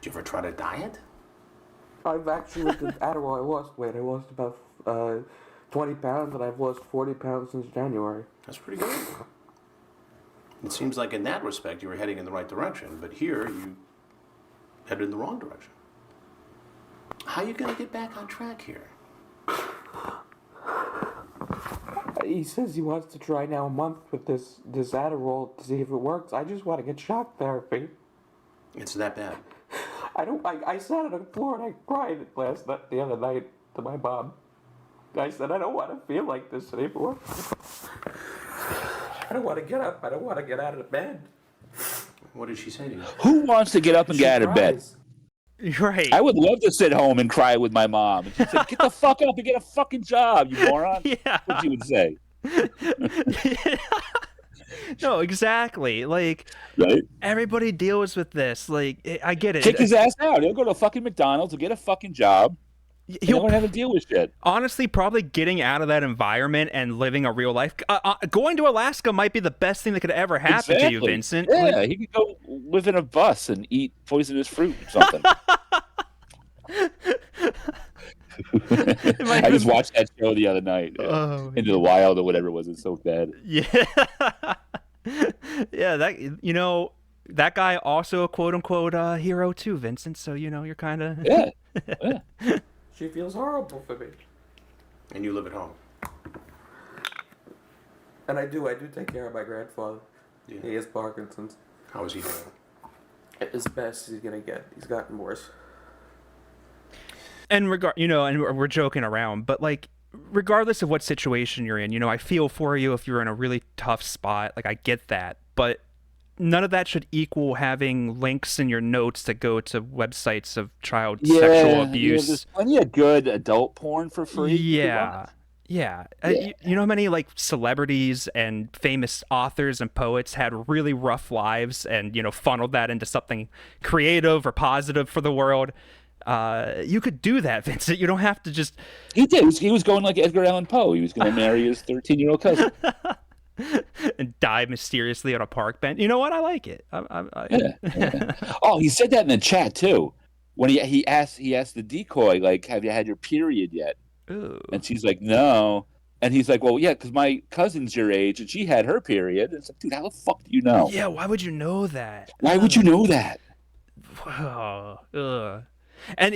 you ever try to diet? I've actually looked at Adderall. I lost weight. I lost about 20 pounds, and I've lost 40 pounds since January. That's pretty good. It seems like in that respect you were heading in the right direction, but here you headed in the wrong direction. How are you going to get back on track here? He says he wants to try now a month with this Adderall to see if it works. I just want to get shock therapy. It's that bad. I sat on the floor and I cried the other night to my mom. I said, I don't want to feel like this anymore. I don't want to get up. I don't want to get out of the bed. What did she say to you? Who wants to get up and get out of bed? Right. I would love to sit home and cry with my mom. And she said, get the fuck up and get a fucking job, you moron. Yeah. That's what she would say. No, exactly. Like, everybody deals with this. Like, I get it. Kick his ass out. He'll go to fucking McDonald's and get a fucking job. He'll don't have to deal with shit. Honestly, probably getting out of that environment and living a real life. Going to Alaska might be the best thing that could ever happen to you, Vincent. Yeah, like, he could go live in a bus and eat poisonous fruit or something. I just watched that show the other night. Into the Wild or whatever it was. It's so bad. Yeah. Yeah, that, you know, that guy also a quote unquote hero too, Vincent. So, you know, you're kind of. Yeah. She feels horrible for me. And you live at home. And I do take care of my grandfather. Yeah. He has Parkinson's. How is he doing? As best as he's gonna get. He's gotten worse. And you know, and we're joking around, but like, regardless of what situation you're in, you know, I feel for you if you're in a really tough spot. Like, I get that, but none of that should equal having links in your notes that go to websites of child sexual abuse. There's plenty of good adult porn for free. Yeah. Yeah. You know how many like celebrities and famous authors and poets had really rough lives and, funneled that into something creative or positive for the world? You could do that, Vincent. You don't have to just... He did. He was going like Edgar Allan Poe. He was going to marry his 13-year-old cousin. and die mysteriously on a park bench. You know what? I like it. Yeah. Oh, he said that in the chat too. When he asked the decoy, like, have you had your period yet? Ooh. And she's like, no. And he's like, well, yeah, because my cousin's your age and she had her period. And it's like, dude, how the fuck do you know? Yeah, why would you know that? Why would you know that? And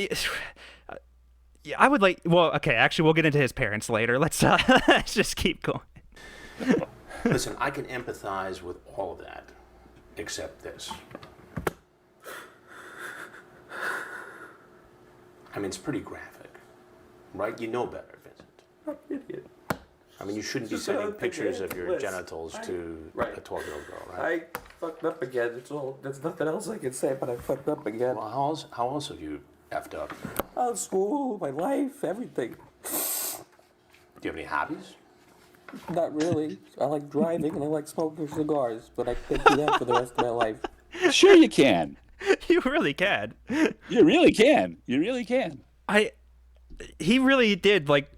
yeah, I would like. Well, okay, actually, we'll get into his parents later. Let's just keep going. Listen, I can empathize with all of that, except this. I mean, it's pretty graphic, right? You know better, Vincent. I'm an idiot. I mean, you shouldn't be sending pictures of your genitals to a 12-year-old girl, right? I fucked up again. There's nothing else I can say, but I fucked up again. Well, how else have you effed up? School, my life, everything. Do you have any hobbies? Not really. I like driving and I like smoking cigars, but I can't do that for the rest of my life. Sure you can. You really can. You really can. You really can. He really did, like,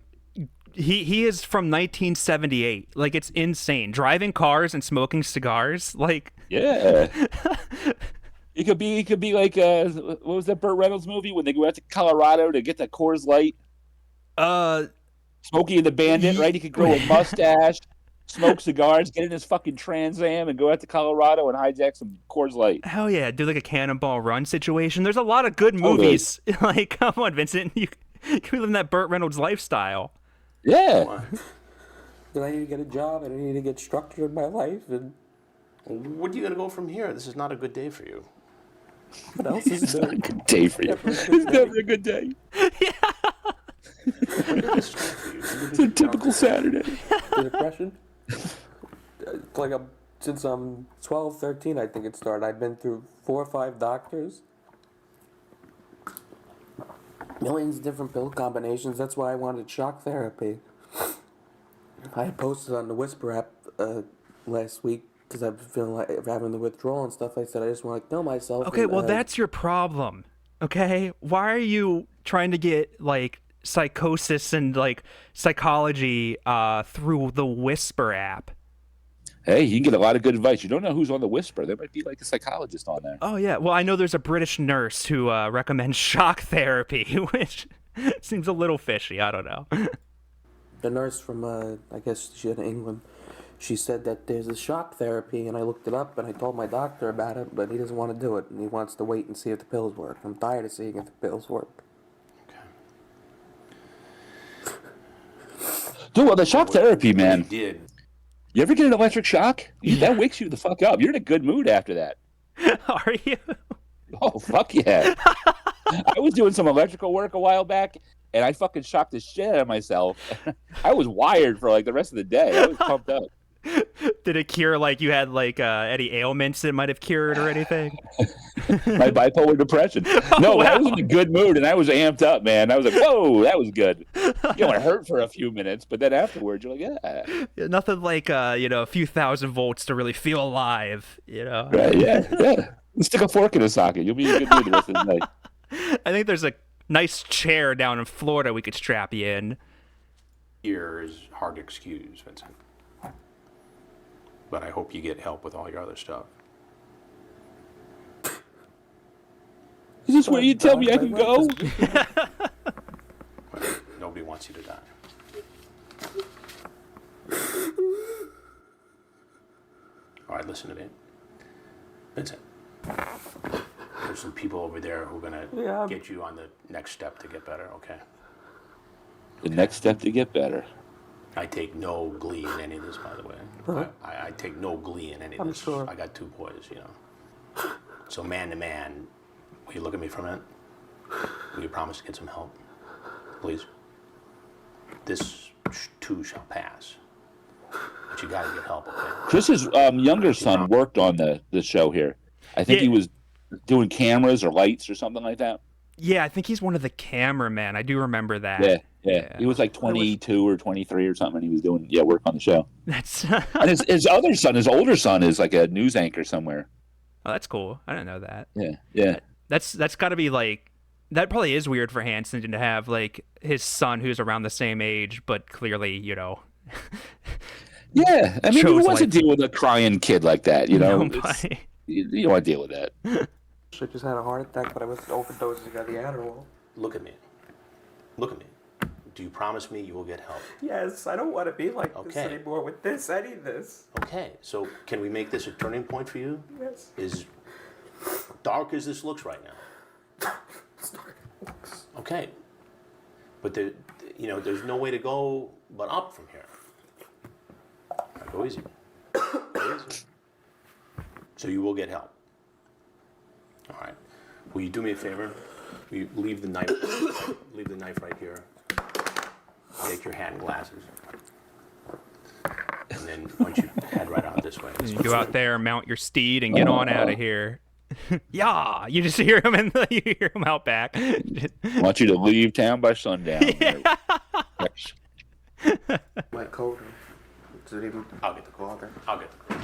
he is from 1978. Like, it's insane. Driving cars and smoking cigars, like... Yeah. He could be like, what was that Burt Reynolds movie when they go out to Colorado to get the Coors Light? Smokey and the Bandit, right? He could grow a mustache, smoke cigars, get in his fucking Trans Am, and go out to Colorado and hijack some Coors Light. Hell yeah, do like a Cannonball Run situation. There's a lot of good movies. Like, come on, Vincent, you live in that Burt Reynolds lifestyle. Yeah. Then I need to get a job and I need to get structure in my life. And Where are you going to go from here? This is not a good day for you. what else is It's there? not a good day for you. It's never a good day. When did this start for you? It's a typical Saturday. The depression? It's like since I'm 12, 13, I think it started. I've been through 4 or 5 doctors. Millions of different pill combinations. That's why I wanted shock therapy. I posted on the Whisper app last week because I've been feeling like having the withdrawal and stuff. I said I just want to kill myself. Okay, and, well, that's your problem. Okay, why are you trying to get like psychosis and like psychology through the Whisper app? Hey, you can get a lot of good advice. You don't know who's on the Whisper. There might be like a psychologist on there. Oh yeah, well, I know there's a British nurse who recommends shock therapy, which seems a little fishy. I don't know. The nurse from, I guess she's in England, she said that there's a shock therapy, and I looked it up, and I told my doctor about it, but he doesn't want to do it, and he wants to wait and see if the pills work. I'm tired of seeing if the pills work. Dude, well, the shock therapy, man. You did. You ever get an electric shock? That wakes you the fuck up. You're in a good mood after that. Are you? Oh, fuck yeah. I was doing some electrical work a while back, and I fucking shocked the shit out of myself. I was wired for like the rest of the day. I was pumped up. Did it cure, like, you had like any ailments it might have cured or anything? My bipolar depression. No, wow. I was in a good mood, and I was amped up, man. I was like, whoa, that was good. You know, it hurt for a few minutes, but then afterwards, you're like, yeah. Nothing like, a few thousand volts to really feel alive, Right, yeah. Stick a fork in a socket. You'll be in a good mood the rest of the night. I think there's a nice chair down in Florida we could strap you in. Here is hard to excuse, Vincent. But I hope you get help with all your other stuff. Is this where you tell me I can go? Nobody wants you to die. All right, listen to me. Vincent, there's some people over there who are going to get you on the next step to get better, okay? The next step to get better. I take no glee in any of this, by the way. I take no glee in any of this. Sure. I got 2 boys, So man to man, will you look at me for a minute? Will you promise to get some help? Please? This too shall pass. But you gotta get help, okay? Chris's younger son worked on the show here. I think he was doing cameras or lights or something like that. Yeah, I think he's one of the cameramen. I do remember that. Yeah. Yeah. He was like 22 or 23 or something. And he was doing work on the show. That's And his older son, is like a news anchor somewhere. oh, that's cool. I didn't know that. Yeah. That's got to be like that. Probably is weird for Hansen to have like his son who's around the same age, but clearly, Yeah, I mean, who Shows wants to like- deal with a crying kid like that? You know, Nobody. you don't want to deal with that. I just had a heart attack, but I was overdosing on the Adderall. Look at me. Look at me. Do you promise me you will get help? Yes, I don't want to be like this Okay. anymore with this. I need this. Okay, so can we make this a turning point for you? Yes. As dark as this looks right now. Okay. But there's no way to go but up from here. Now, go easy. Go easy. So you will get help. All right. Will you do me a favor? Will you leave the knife? Leave the knife right here. Take your hat and glasses. And then why don't you head right out this way? You go out there, mount your steed, and get on out of here. Yeah, you just hear him and you hear him out back. I want you to leave town by sundown. My coat. Is it even? I'll get the call. I'll get the call.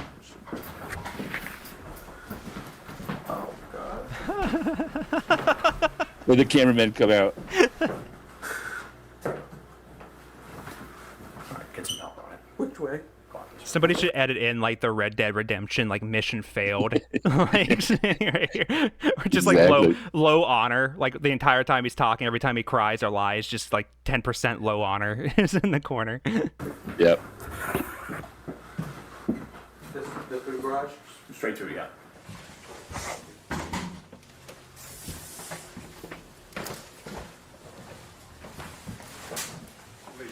Oh God. Where the cameramen come out. All right, get some help, all right? Which way? Somebody should edit in like the Red Dead Redemption like mission failed, like sitting right here, or just like Exactly. low honor, like the entire time he's talking, every time he cries or lies, just like 10% low honor is in the corner. Yep. This the garage. Straight through, yeah.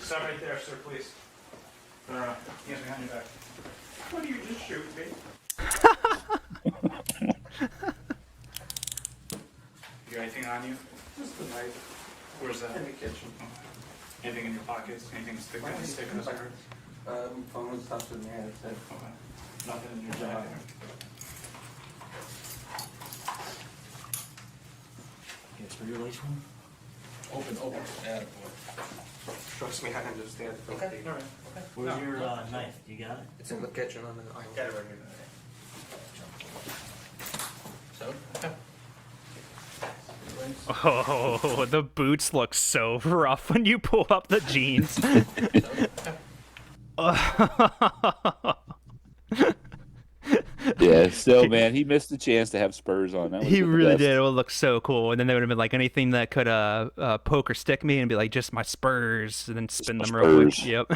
Stop right there, sir, please. Hands behind your back. What do you just shoot me? You got anything on you? Just the knife Where's that? in the kitchen. Anything in your pockets? Anything sticking in the hurt? Phone and stuff in there. That's it. Okay. Nothing in your jacket? Yes, for your lace one? Open. Trust me, I understand. Okay, all right. Where's your knife? You got it? It's in the kitchen on the island. Got it right here. So? Oh, the boots look so rough when you pull up the jeans. Yeah. Still, man, he missed the chance to have spurs on. That He would've been the really best. did. It would look so cool. And then there would have been like anything that could poke or stick me and be like, just my spurs, and then spin them real quick. Spurs. Yep.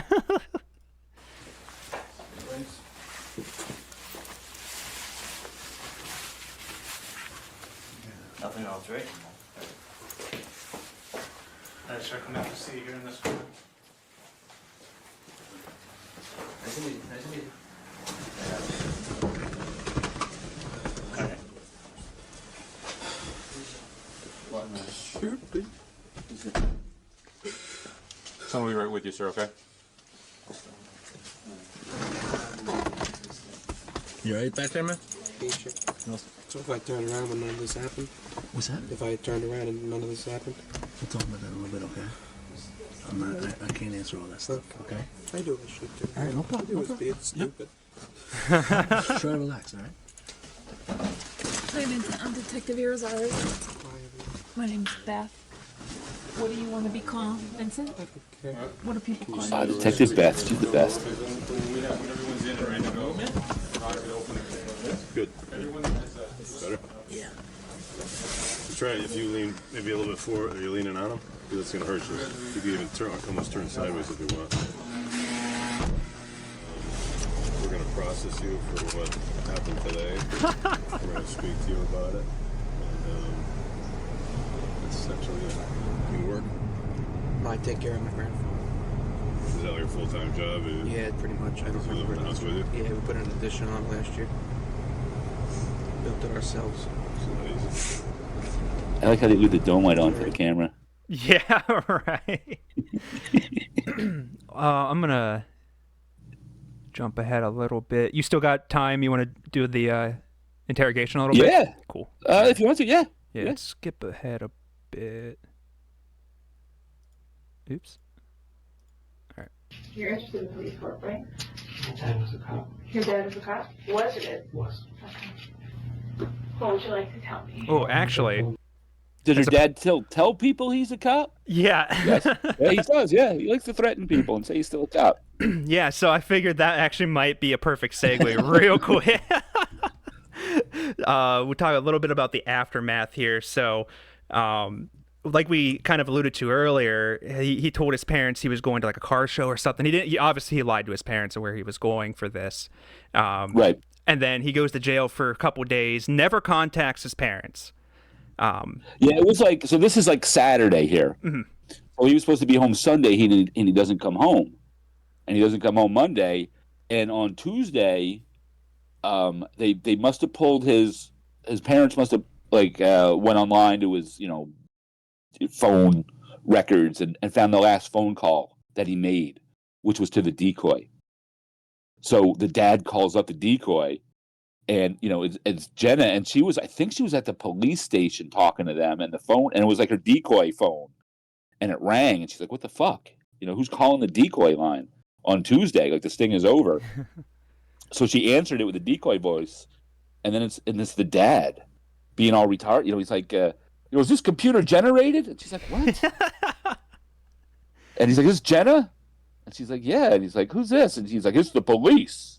Nothing else, right? Alright, sir, come out to see you here in this corner. Nice to meet you. Nice to meet you. I'll be right with you, sir, okay? You alright back there, man? Feature. So if I turn around when none of this happened, What's that? if I turned around and none of this happened, We'll talk about that in a little bit, okay? I can't answer all that stuff, okay? I do what I should do. Alright, no problem. I do is being stupid. Try to relax, alright? Hi, Vincent. I'm Detective Irizarry. My name's Beth. What do you want to be called, Vincent? Okay. What do people call you? Detective Beth, she's the best. Everyone's in and ready to go. Good. Better? Yeah. Try it if you lean maybe a little bit forward. Are you leaning on him? Because it's going to hurt you. You can even turn, almost turn sideways if you want. We're going to process you for what happened today. We're going to speak to you about it. And that's essentially it. You work? I take care of my grandfather. Is that like a full-time job? Yeah, pretty much. I don't You live in the house with you? Yeah, we put an addition on last year. Built it ourselves. It's not easy. I like how they leave the dome light on for the camera. Yeah, right. I'm gonna jump ahead a little bit. You still got time? You want to do the interrogation a little bit? Yeah. Cool. If you want to, yeah. Yeah, Yeah. let's skip ahead a bit. Oops. All right. You're interested in police work, right? My dad was a cop. Your dad is a cop? Was or is? Was. Okay. What would you like to tell me? Oh, actually, Did your That's a- dad still tell people he's a cop? yeah. Yes. Yeah, he does. Yeah, he likes to threaten people and say he's still a cop. Yeah, so I figured that actually might be a perfect segue real quick. We'll talk a little bit about the aftermath here. So, like we kind of alluded to earlier, he told his parents he was going to like a car show or something. Obviously he lied to his parents of where he was going for this. Right. And then he goes to jail for a couple days, never contacts his parents. Yeah, it was like, so this is like Saturday here. Mhm. Well, he was supposed to be home Sunday, and he doesn't come home. And he doesn't come home Monday. And on Tuesday, they must have pulled his parents must have went online to his, phone records and found the last phone call that he made, which was to the decoy. So the dad calls up the decoy, and it's Jenna, and I think she was at the police station talking to them, and the phone, and it was like her decoy phone, and it rang, and she's like, "What the fuck? Who's calling the decoy line on Tuesday? Like, this thing is over." So she answered it with a decoy voice, and then it's the dad being all retarded. He's like, "Is this computer generated?" And she's like, "What?" And he's like, "Is this Jenna?" And she's like, "Yeah." And he's like, "Who's this?" And she's like, "It's the police."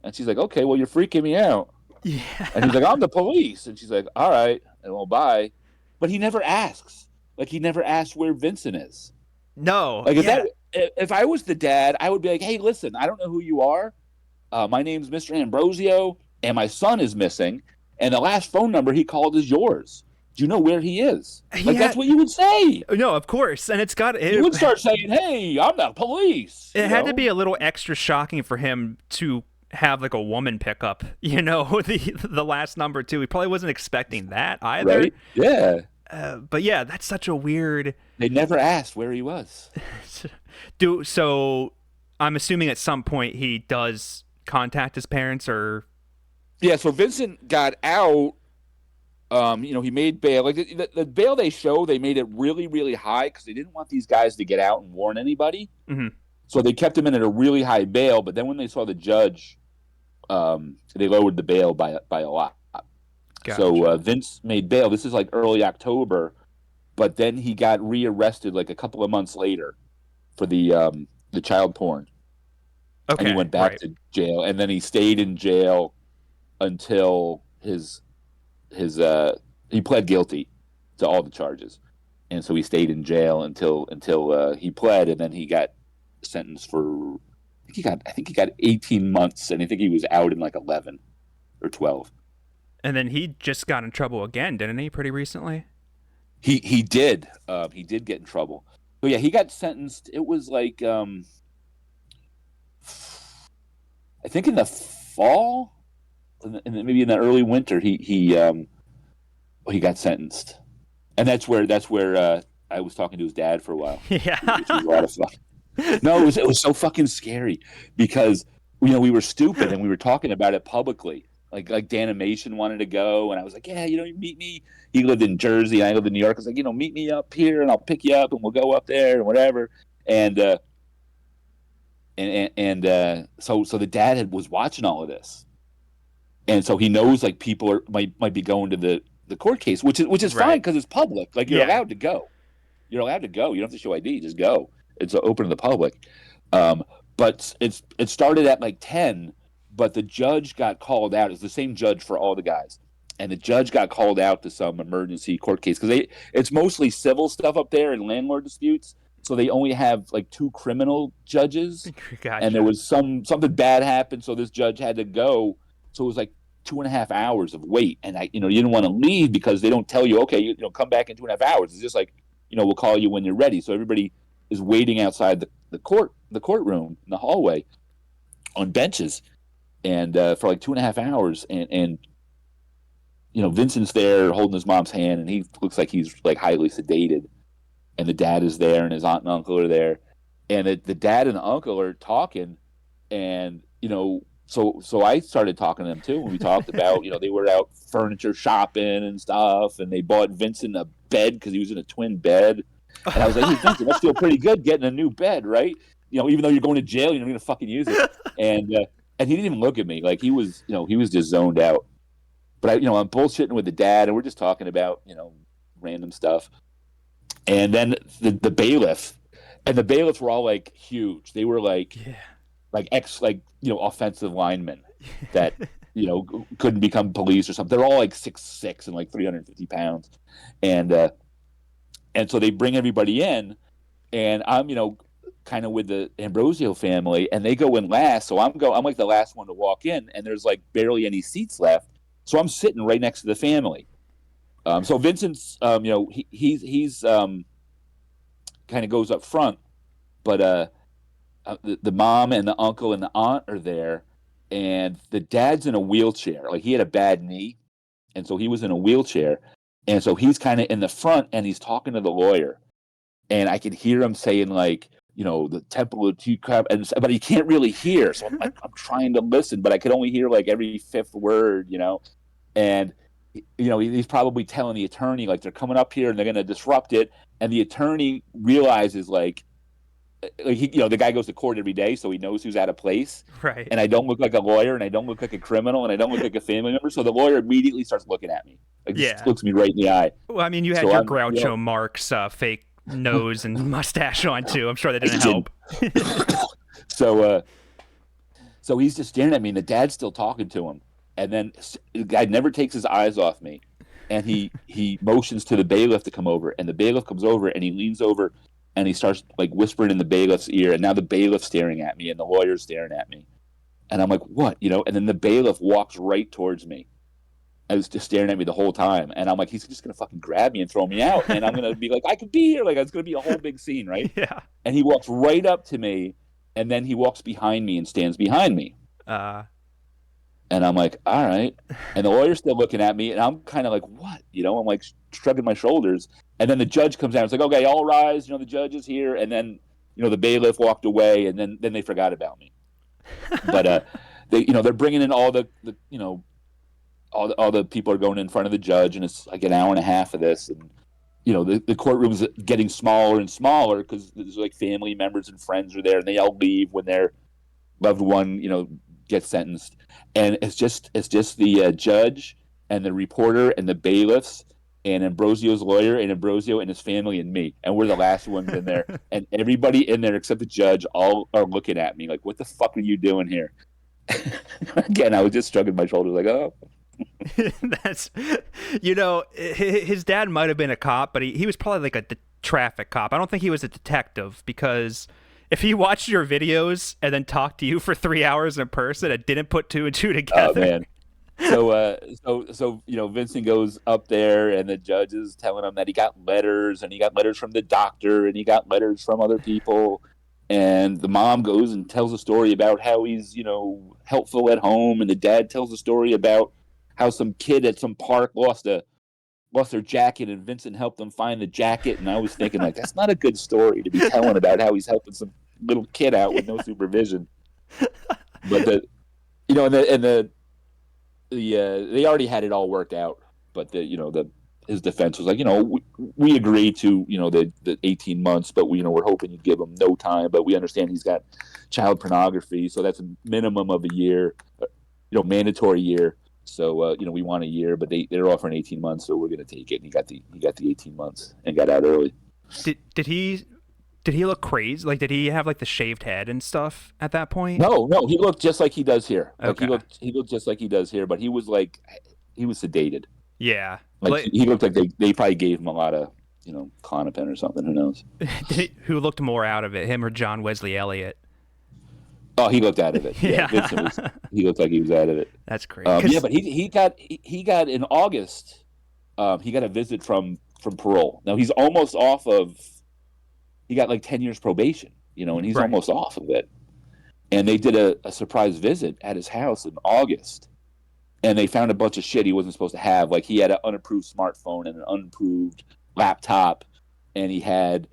And she's like, "Okay, well, you're freaking me out." Yeah. And he's like, "I'm the police." And she's like, "All right." And well, bye. But he never asks. Like, he never asks where Vincent is. No. Like, yeah. if I was the dad, I would be like, "Hey, listen, I don't know who you are. My name's Mr. Ambrosio, and my son is missing. And the last phone number he called is yours. Do you know where he is?" Like, that's what you would say. No, of course. And You would start saying, "Hey, I'm the police." It had to be a little extra shocking for him to have like a woman pick up, the last number too. He probably wasn't expecting that either. Right? Yeah. But yeah, that's such a weird. They never asked where he was. So I'm assuming at some point he does contact his parents, or. Yeah. So Vincent got out. He made bail. Like the bail they show, they made it really, really high because they didn't want these guys to get out and warn anybody. Mm-hmm. So they kept him in at a really high bail. But then when they saw the judge, they lowered the bail by a lot. Gotcha. So Vince made bail. This is like early October, but then he got rearrested like a couple of months later for the child porn. Okay. And he went back to jail, and then he stayed in jail until he pled guilty to all the charges, and so he stayed in jail until he pled, and then he got sentenced for I think he got 18 months, and I think he was out in like 11 or 12. And then he just got in trouble again, didn't he? Pretty recently. He did. He did get in trouble. So yeah, he got sentenced. It was like I think in the fall, maybe in the early winter, he got sentenced, and that's where I was talking to his dad for a while. Yeah, which was a lot of fun. No, it was so fucking scary because we were stupid and we were talking about it publicly. Like Danimation wanted to go, and I was like, "Yeah, you meet me." He lived in Jersey, and I lived in New York. I was like, "Meet me up here, and I'll pick you up, and we'll go up there, and whatever." And so the dad was watching all of this, and so he knows like people might be going to the court case, which is fine because it's public. Like you're allowed to go. You're allowed to go. You don't have to show ID. Just go. It's open to the public. But it started at like 10. But the judge got called out. It's the same judge for all the guys, and the judge got called out to some emergency court case because it's mostly civil stuff up there and landlord disputes. So they only have like 2 criminal judges, Gotcha. And there was something bad happened, so this judge had to go. So it was like 2.5 hours of wait, and you didn't want to leave because they don't tell you, okay, you come back in 2.5 hours. It's just like we'll call you when you're ready. So everybody is waiting outside the courtroom in the hallway on benches. And for like 2.5 hours, and Vincent's there holding his mom's hand, and he looks like he's like highly sedated, and the dad is there, and his aunt and uncle are there, and the dad and the uncle are talking, and so I started talking to them too. And we talked about, they were out furniture shopping and stuff, and they bought Vincent a bed because he was in a twin bed. And I was like, hey, Vincent, must feel pretty good getting a new bed, right? Even though you're going to jail, you're not going to fucking use it. And he didn't even look at me. Like he was just zoned out. But I'm bullshitting with the dad, and we're just talking about, random stuff. And then the bailiff, and the bailiffs were all like huge. They were like offensive linemen that, couldn't become police or something. They're all like 6'6" and like 350 pounds. And so they bring everybody in, and I'm, kind of with the Ambrosio family, and they go in last. So I'm like the last one to walk in, and there's like barely any seats left. So I'm sitting right next to the family. So Vincent's, he's kind of goes up front, but the mom and the uncle and the aunt are there, and the dad's in a wheelchair. Like he had a bad knee, and so he was in a wheelchair, and so he's kind of in the front, and he's talking to the lawyer, and I can hear him saying like, the temple of TCAP, but he can't really hear. So I'm trying to listen, but I could only hear like every fifth word, and he's probably telling the attorney like they're coming up here and they're going to disrupt it, and the attorney realizes like the guy goes to court every day, so he knows who's out of place. Right. And I don't look like a lawyer, and I don't look like a criminal, and I don't look like a family member. So the lawyer immediately starts looking at me, just looks me right in the eye. Well, I mean, you had your Groucho Marx fake nose and mustache on too. I'm sure that didn't help. So he's just staring at me, and the dad's still talking to him. And then the guy never takes his eyes off me, and he motions to the bailiff to come over, and the bailiff comes over, and he leans over, and he starts like whispering in the bailiff's ear, and now the bailiff's staring at me, and the lawyer's staring at me, and I'm like, what, And then the bailiff walks right towards me, and was just staring at me the whole time, and I'm like, he's just gonna fucking grab me and throw me out, and I'm gonna be like, I could be here, like it's gonna be a whole big scene, right? Yeah. And he walks right up to me, and then he walks behind me and stands behind me. And I'm like, all right. And the lawyer's still looking at me, and I'm kind of like, what? I'm like shrugging my shoulders. And then the judge comes out. It's like, okay, all rise. The judge is here. And then, the bailiff walked away, and then they forgot about me. But they're bringing in all the all the people are going in front of the judge, and it's like an hour and a half of this, and the courtroom's getting smaller and smaller because there's like family members and friends are there, and they all leave when their loved one gets sentenced. And it's just the judge and the reporter and the bailiffs and Ambrosio's lawyer and Ambrosio and his family and me, and we're the last ones in there. And everybody in there except the judge all are looking at me like, what the fuck are you doing here? Again, I was just shrugging my shoulders like, oh. That's, his dad might have been a cop, but he was probably like a traffic cop. I don't think he was a detective, because if he watched your videos and then talked to you for 3 hours in person and didn't put two and two together. Oh man. So Vincent goes up there, and the judge is telling him that he got letters, and he got letters from the doctor, and he got letters from other people. And the mom goes and tells a story about how he's, helpful at home, and the dad tells a story about how some kid at some park lost their jacket, and Vincent helped them find the jacket. And I was thinking, like, that's not a good story to be telling about how he's helping some little kid out with no supervision. But they already had it all worked out. But his defense was like, we agree to the 18 months, but we're hoping you give him no time. But we understand he's got child pornography, so that's a minimum of a year, mandatory year. So we want a year, but they're offering 18 months, so we're going to take it. And he got the 18 months and got out early. Did he look crazy? Like, did he have like the shaved head and stuff at that point? No, he looked just like he does here. Like, okay. He looked just like he does here, but he was sedated. Yeah. Like he looked like they probably gave him a lot of Klonopin or something. Who knows? Who looked more out of it, him or John Wesley Elliott? Oh, he looked out of it. Yeah, he looked like he was out of it. That's crazy. Yeah, but he got in August. He got a visit from parole. Now he's almost off of. He got like 10 years probation, and he's almost off of it. And they did a surprise visit at his house in August, and they found a bunch of shit he wasn't supposed to have. Like, he had an unapproved smartphone and an unapproved laptop, and he had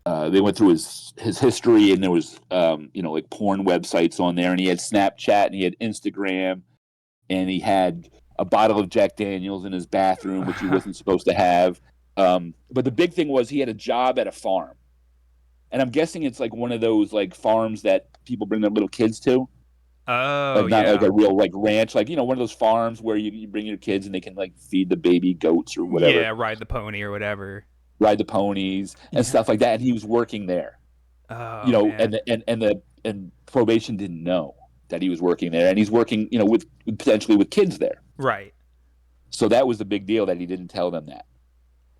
they went through his history, and there was like porn websites on there, and he had Snapchat, and he had Instagram, and he had a bottle of Jack Daniels in his bathroom, which he wasn't supposed to have. But the big thing was he had a job at a farm, and I'm guessing it's like one of those like farms that people bring their little kids to. Oh, like not yeah. like a real like ranch, like one of those farms where you bring your kids and they can like feed the baby goats or whatever. Yeah, ride the pony or whatever. Ride the ponies and stuff like that. And he was working there. Oh, man. and probation didn't know that he was working there, and he's working, with potentially with kids there. Right. So that was the big deal that he didn't tell them that.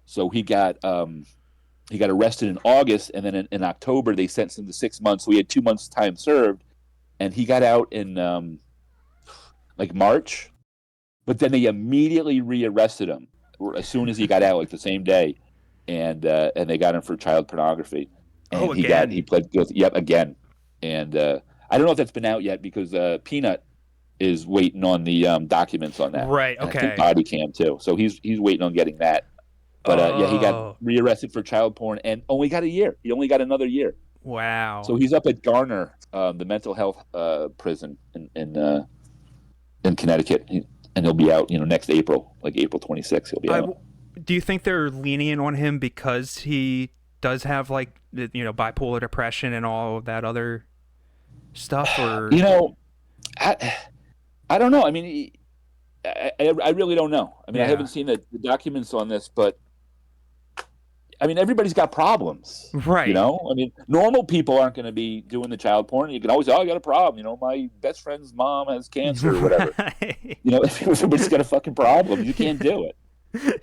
So he got arrested in August, and then in October they sentenced him to 6 months. So he had 2 months time served, and he got out in like March. But then they immediately rearrested him as soon as he got out, like the same day, and they got him for child pornography. And he pled guilty. Yep, again. And I don't know if that's been out yet because Peanut is waiting on the documents on that. Right. And Okay. I think body cam too. So he's waiting on getting that. But he got rearrested for child porn and only got a year. He only got another year. Wow. So he's up at Garner, the mental health prison in Connecticut, and he'll be out, next April, like April 26th. He'll be out. Do you think they're lenient on him because he does have like bipolar depression and all of that other stuff, or I don't know. I mean, I really don't know. I mean, I haven't seen the documents on this, but I mean, everybody's got problems, right? I mean, normal people aren't going to be doing the child porn. You can always, I got a problem. My best friend's mom has cancer or whatever. Everybody's got a fucking problem. You can't do it.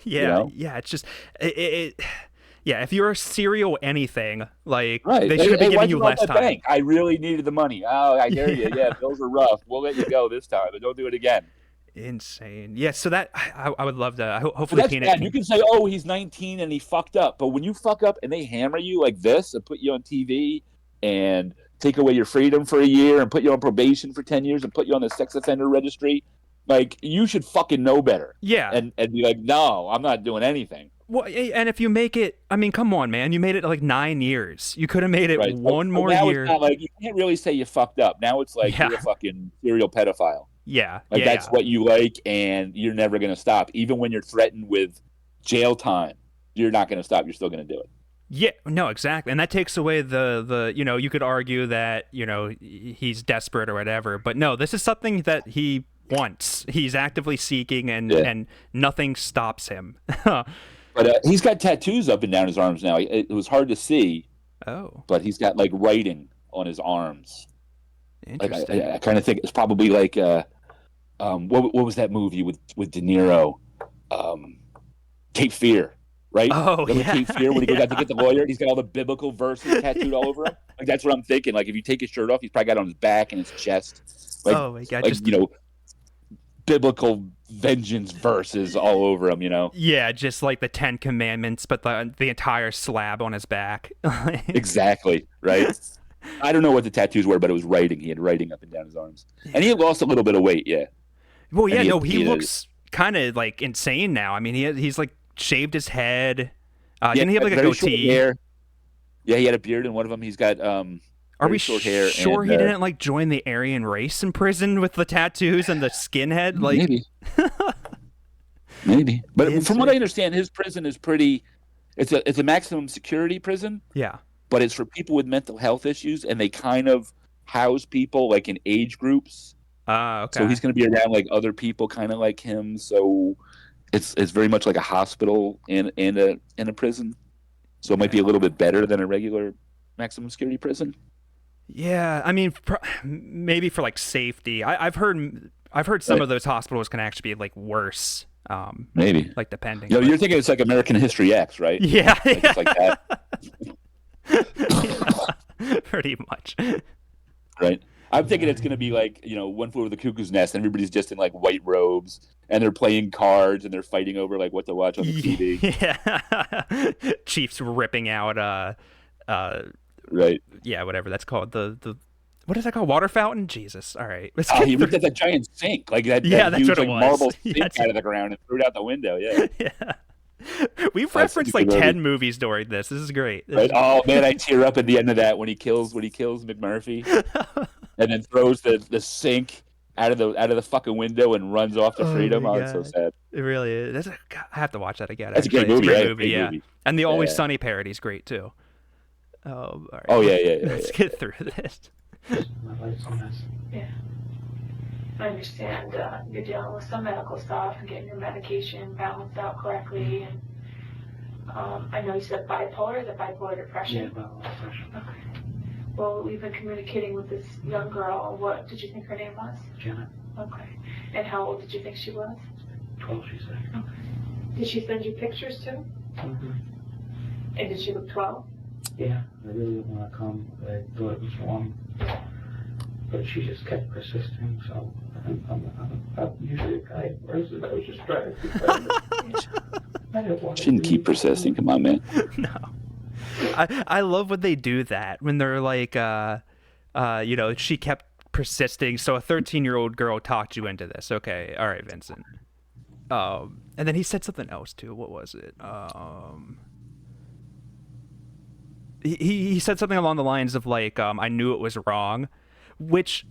Yeah, yeah. It's just yeah. If you're a serial anything, like right. they should be giving you less time. Bank? I really needed the money. Oh, I hear you. Yeah, bills are rough. We'll let you go this time, but don't do it again. Insane. Yeah. So that I would love to. Hopefully, that's bad. You can say, "Oh, he's 19 and he fucked up," but when you fuck up and they hammer you like this and put you on TV and take away your freedom for a year and put you on probation for 10 years and put you on the sex offender registry, like you should fucking know better. Yeah. And be like, "No, I'm not doing anything." Well, and if you make it, I mean, come on, man, you made it like 9 years. You could have made it one more now year. It's not like you can't really say you fucked up. Now it's like you're a fucking serial pedophile. Yeah. Like that's what you like, and you're never going to stop. Even when you're threatened with jail time, you're not going to stop. You're still going to do it. Yeah, no, exactly. And that takes away the you could argue that, he's desperate or whatever, but no, this is something that he wants. He's actively seeking and nothing stops him. But he's got tattoos up and down his arms now. It was hard to see. Oh. But he's got like writing on his arms. Interesting. I kind of think it's probably like what was that movie with De Niro? Cape Fear, right? Oh, yeah. Cape Fear when he goes out to get the lawyer, he's got all the biblical verses tattooed all over him. Like that's what I'm thinking. Like if you take his shirt off, he's probably got it on his back and his chest. Like, oh my God! Like biblical vengeance verses all over him. Yeah, just like the 10 Commandments, but the entire slab on his back. Exactly, right? I don't know what the tattoos were, but it was writing. He had writing up and down his arms. And he had lost a little bit of weight, yeah. Well, yeah, he looks kind of like insane now. I mean, he's like shaved his head. Didn't he have like a goatee? Hair. Yeah, he had a beard in one of them. He's got Are we short hair. Sure he didn't like join the Aryan race in prison with the tattoos and the skinhead? Like Maybe. But from what I understand, his prison is pretty. It's a maximum security prison. Yeah. But it's for people with mental health issues, and they kind of house people like in age groups. Okay. So he's going to be around like other people, kind of like him. So it's very much like a hospital and a prison. So it might be a little bit better than a regular maximum security prison. Yeah, I mean, maybe for like safety. I've heard some of those hospitals can actually be like worse. Maybe like depending. You're thinking it's like American History X, right? Yeah, like, it's like that. Yeah, pretty much. Right. I'm thinking it's going to be like, One Flew Over the Cuckoo's Nest, and everybody's just in like white robes, and they're playing cards, and they're fighting over like what to watch on the TV. Yeah. Chiefs ripping out right. Yeah, whatever that's called. The what is that called? Water fountain? Jesus. All right. He ripped out that giant sink, like that that's huge what it like was. marble sink out of the ground and threw it out the window. Yeah. Yeah. We've referenced like 10 movies during this. This is great. Right? Oh man, I tear up at the end of that when he kills McMurphy, and then throws the sink out of the fucking window and runs off to freedom. Oh, it's so sad. It really is. God, I have to watch that again. That's a great movie. It's a right? great movie, great yeah. movie. And the Always Sunny parody is great too. All right. Oh yeah. Let's get through this. Yeah. I understand you're dealing with some medical stuff and getting your medication balanced out correctly. And I know you said bipolar. Is it bipolar depression? Yeah, bipolar depression. Okay. Well, we've been communicating with this young girl. What did you think her name was? Janet. Okay. And how old did you think she was? 12, she said. Okay. Did she send you pictures too? Mm-hmm. And did she look 12? Yeah, I really didn't want to come. I thought it was wrong. But she just kept persisting, so I'm usually a guy person. I was just trying to be friendly. Shouldn't keep persisting. Come on, man. No. I love when they do that. When they're like, she kept persisting, so a 13-year-old girl talked you into this. Okay, all right, Vincent. And then he said something else too. What was it? He said something along the lines of like, I knew it was wrong, which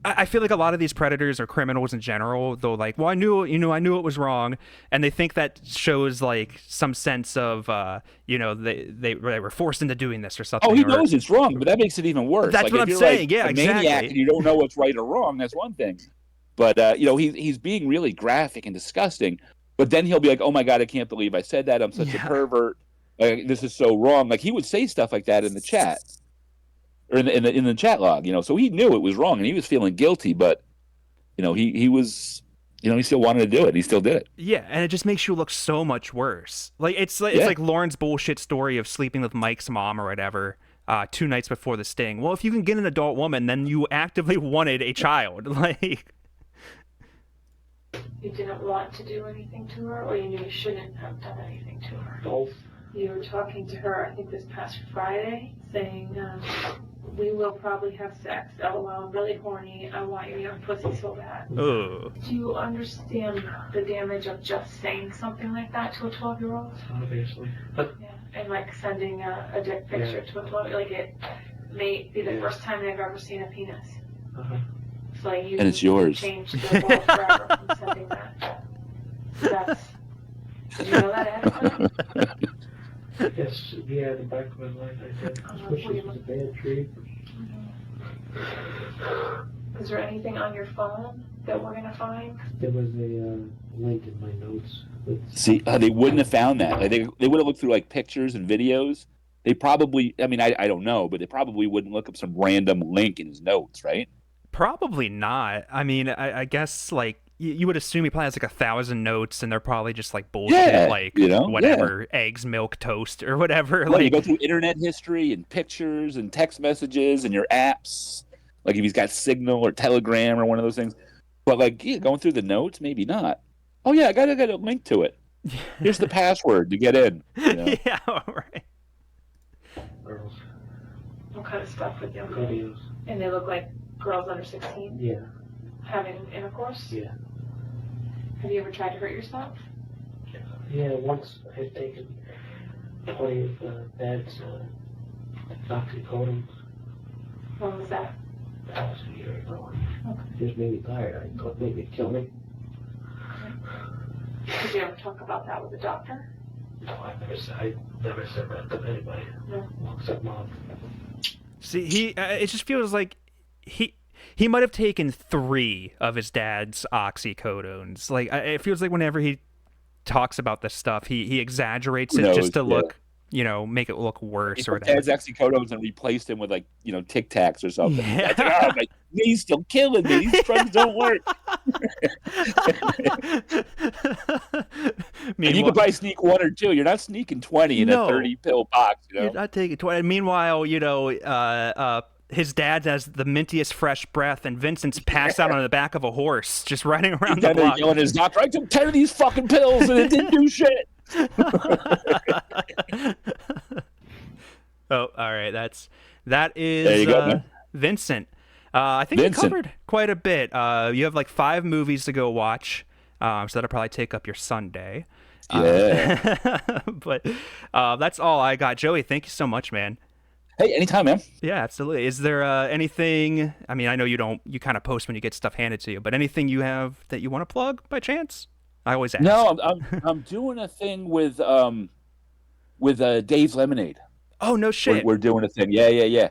I feel like a lot of these predators or criminals in general, though, like, well, I knew it was wrong, and they think that shows like some sense of, they were forced into doing this or something. Oh, he knows it's wrong, but that makes it even worse. That's like, what if I'm you're saying. Like yeah, a exactly. maniac and you don't know what's right or wrong. That's one thing, but he's being really graphic and disgusting. But then he'll be like, "Oh my God, I can't believe I said that. I'm such a pervert. This is so wrong." Like he would say stuff like that in the chat. Or in the chat log, so he knew it was wrong and he was feeling guilty, but he was, he still wanted to do it. He still did it. Yeah, and it just makes you look so much worse. Like it's like Lauren's bullshit story of sleeping with Mike's mom or whatever 2 nights before the sting. Well, if you can get an adult woman, then you actively wanted a child. Like you didn't want to do anything to her, or you knew you shouldn't have done anything to her. Both. You were talking to her, I think this past Friday, saying, we will probably have sex. LOL, I'm really horny. I want your young pussy so bad. Oh. Do you understand the damage of just saying something like that to a 12-year-old? Obviously. But yeah. And like sending a dick picture to a 12-year-old. Like it may be the first time they've ever seen a penis. Uh-huh. So like you and it's yours. Changed the world forever from sending that. Did you know that ahead of time? Yes, yeah, the back of my mind, I did. I wish this was a bad tree. Is there anything on your phone that we're gonna find? There was a link in my notes. See, they wouldn't have found that. Like, they would have looked through like pictures and videos. They probably, I mean, I don't know, but they probably wouldn't look up some random link in his notes, right? Probably not. I mean, I guess like you would assume he probably has like 1,000 notes, and they're probably just like bullshit, like whatever, eggs, milk, toast, or whatever. Well, like you go through internet history and pictures and text messages and your apps, like if he's got Signal or Telegram or one of those things. But like going through the notes, maybe not. Oh yeah, I got a link to it. Here's the password to get in. Yeah, right. Girls. What kind of stuff with young Videos. girls? And they look like girls under 16? Yeah. Having intercourse? Yeah. Have you ever tried to hurt yourself? Yeah, once I had taken 20 of Dad's oxycodone. When was that? That was a year ago. Okay. It just made me tired. I thought maybe it'd kill me. Did you ever talk about that with the doctor? No, I never said that to anybody. No. Except Mom. See, it just feels like he might have taken 3 of his dad's oxycodones. Like it feels like whenever he talks about this stuff, he exaggerates it just to look, make it look worse or whatever. Dad's oxycodones and replaced him with like Tic Tacs or something. Yeah. I'm like, he's still killing me. These drugs don't work. And you could probably sneak 1 or 2. You're not sneaking 20 in a 30-pill box. You're not taking 20. Meanwhile, his dad has the mintiest fresh breath, and Vincent's passed out on the back of a horse, just riding around the block. Yelling at his doctor, I took 10 of these fucking pills and it didn't do shit. Oh, all right. That is there you go, man. Vincent. I think we covered quite a bit. You have like 5 movies to go watch. So that'll probably take up your Sunday. Yeah. But that's all I got. Joey, thank you so much, man. Hey, anytime, man. Yeah, absolutely. Is there anything? I mean, I know you don't. You kind of post when you get stuff handed to you, but anything you have that you want to plug by chance? I always ask. No, I'm doing a thing with Dave's Lemonade. Oh no shit. We're doing a thing. Yeah.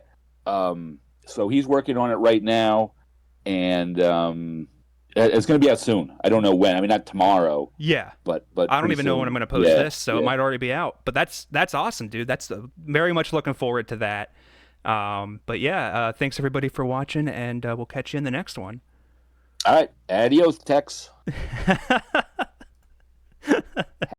So he's working on it right now, and it's going to be out soon. I don't know when. I mean, not tomorrow. Yeah. But I don't even know when I'm going to post this, so it might already be out. But that's awesome, dude. That's very much looking forward to that. But yeah, thanks everybody for watching, and we'll catch you in the next one. All right. Adios, Tex.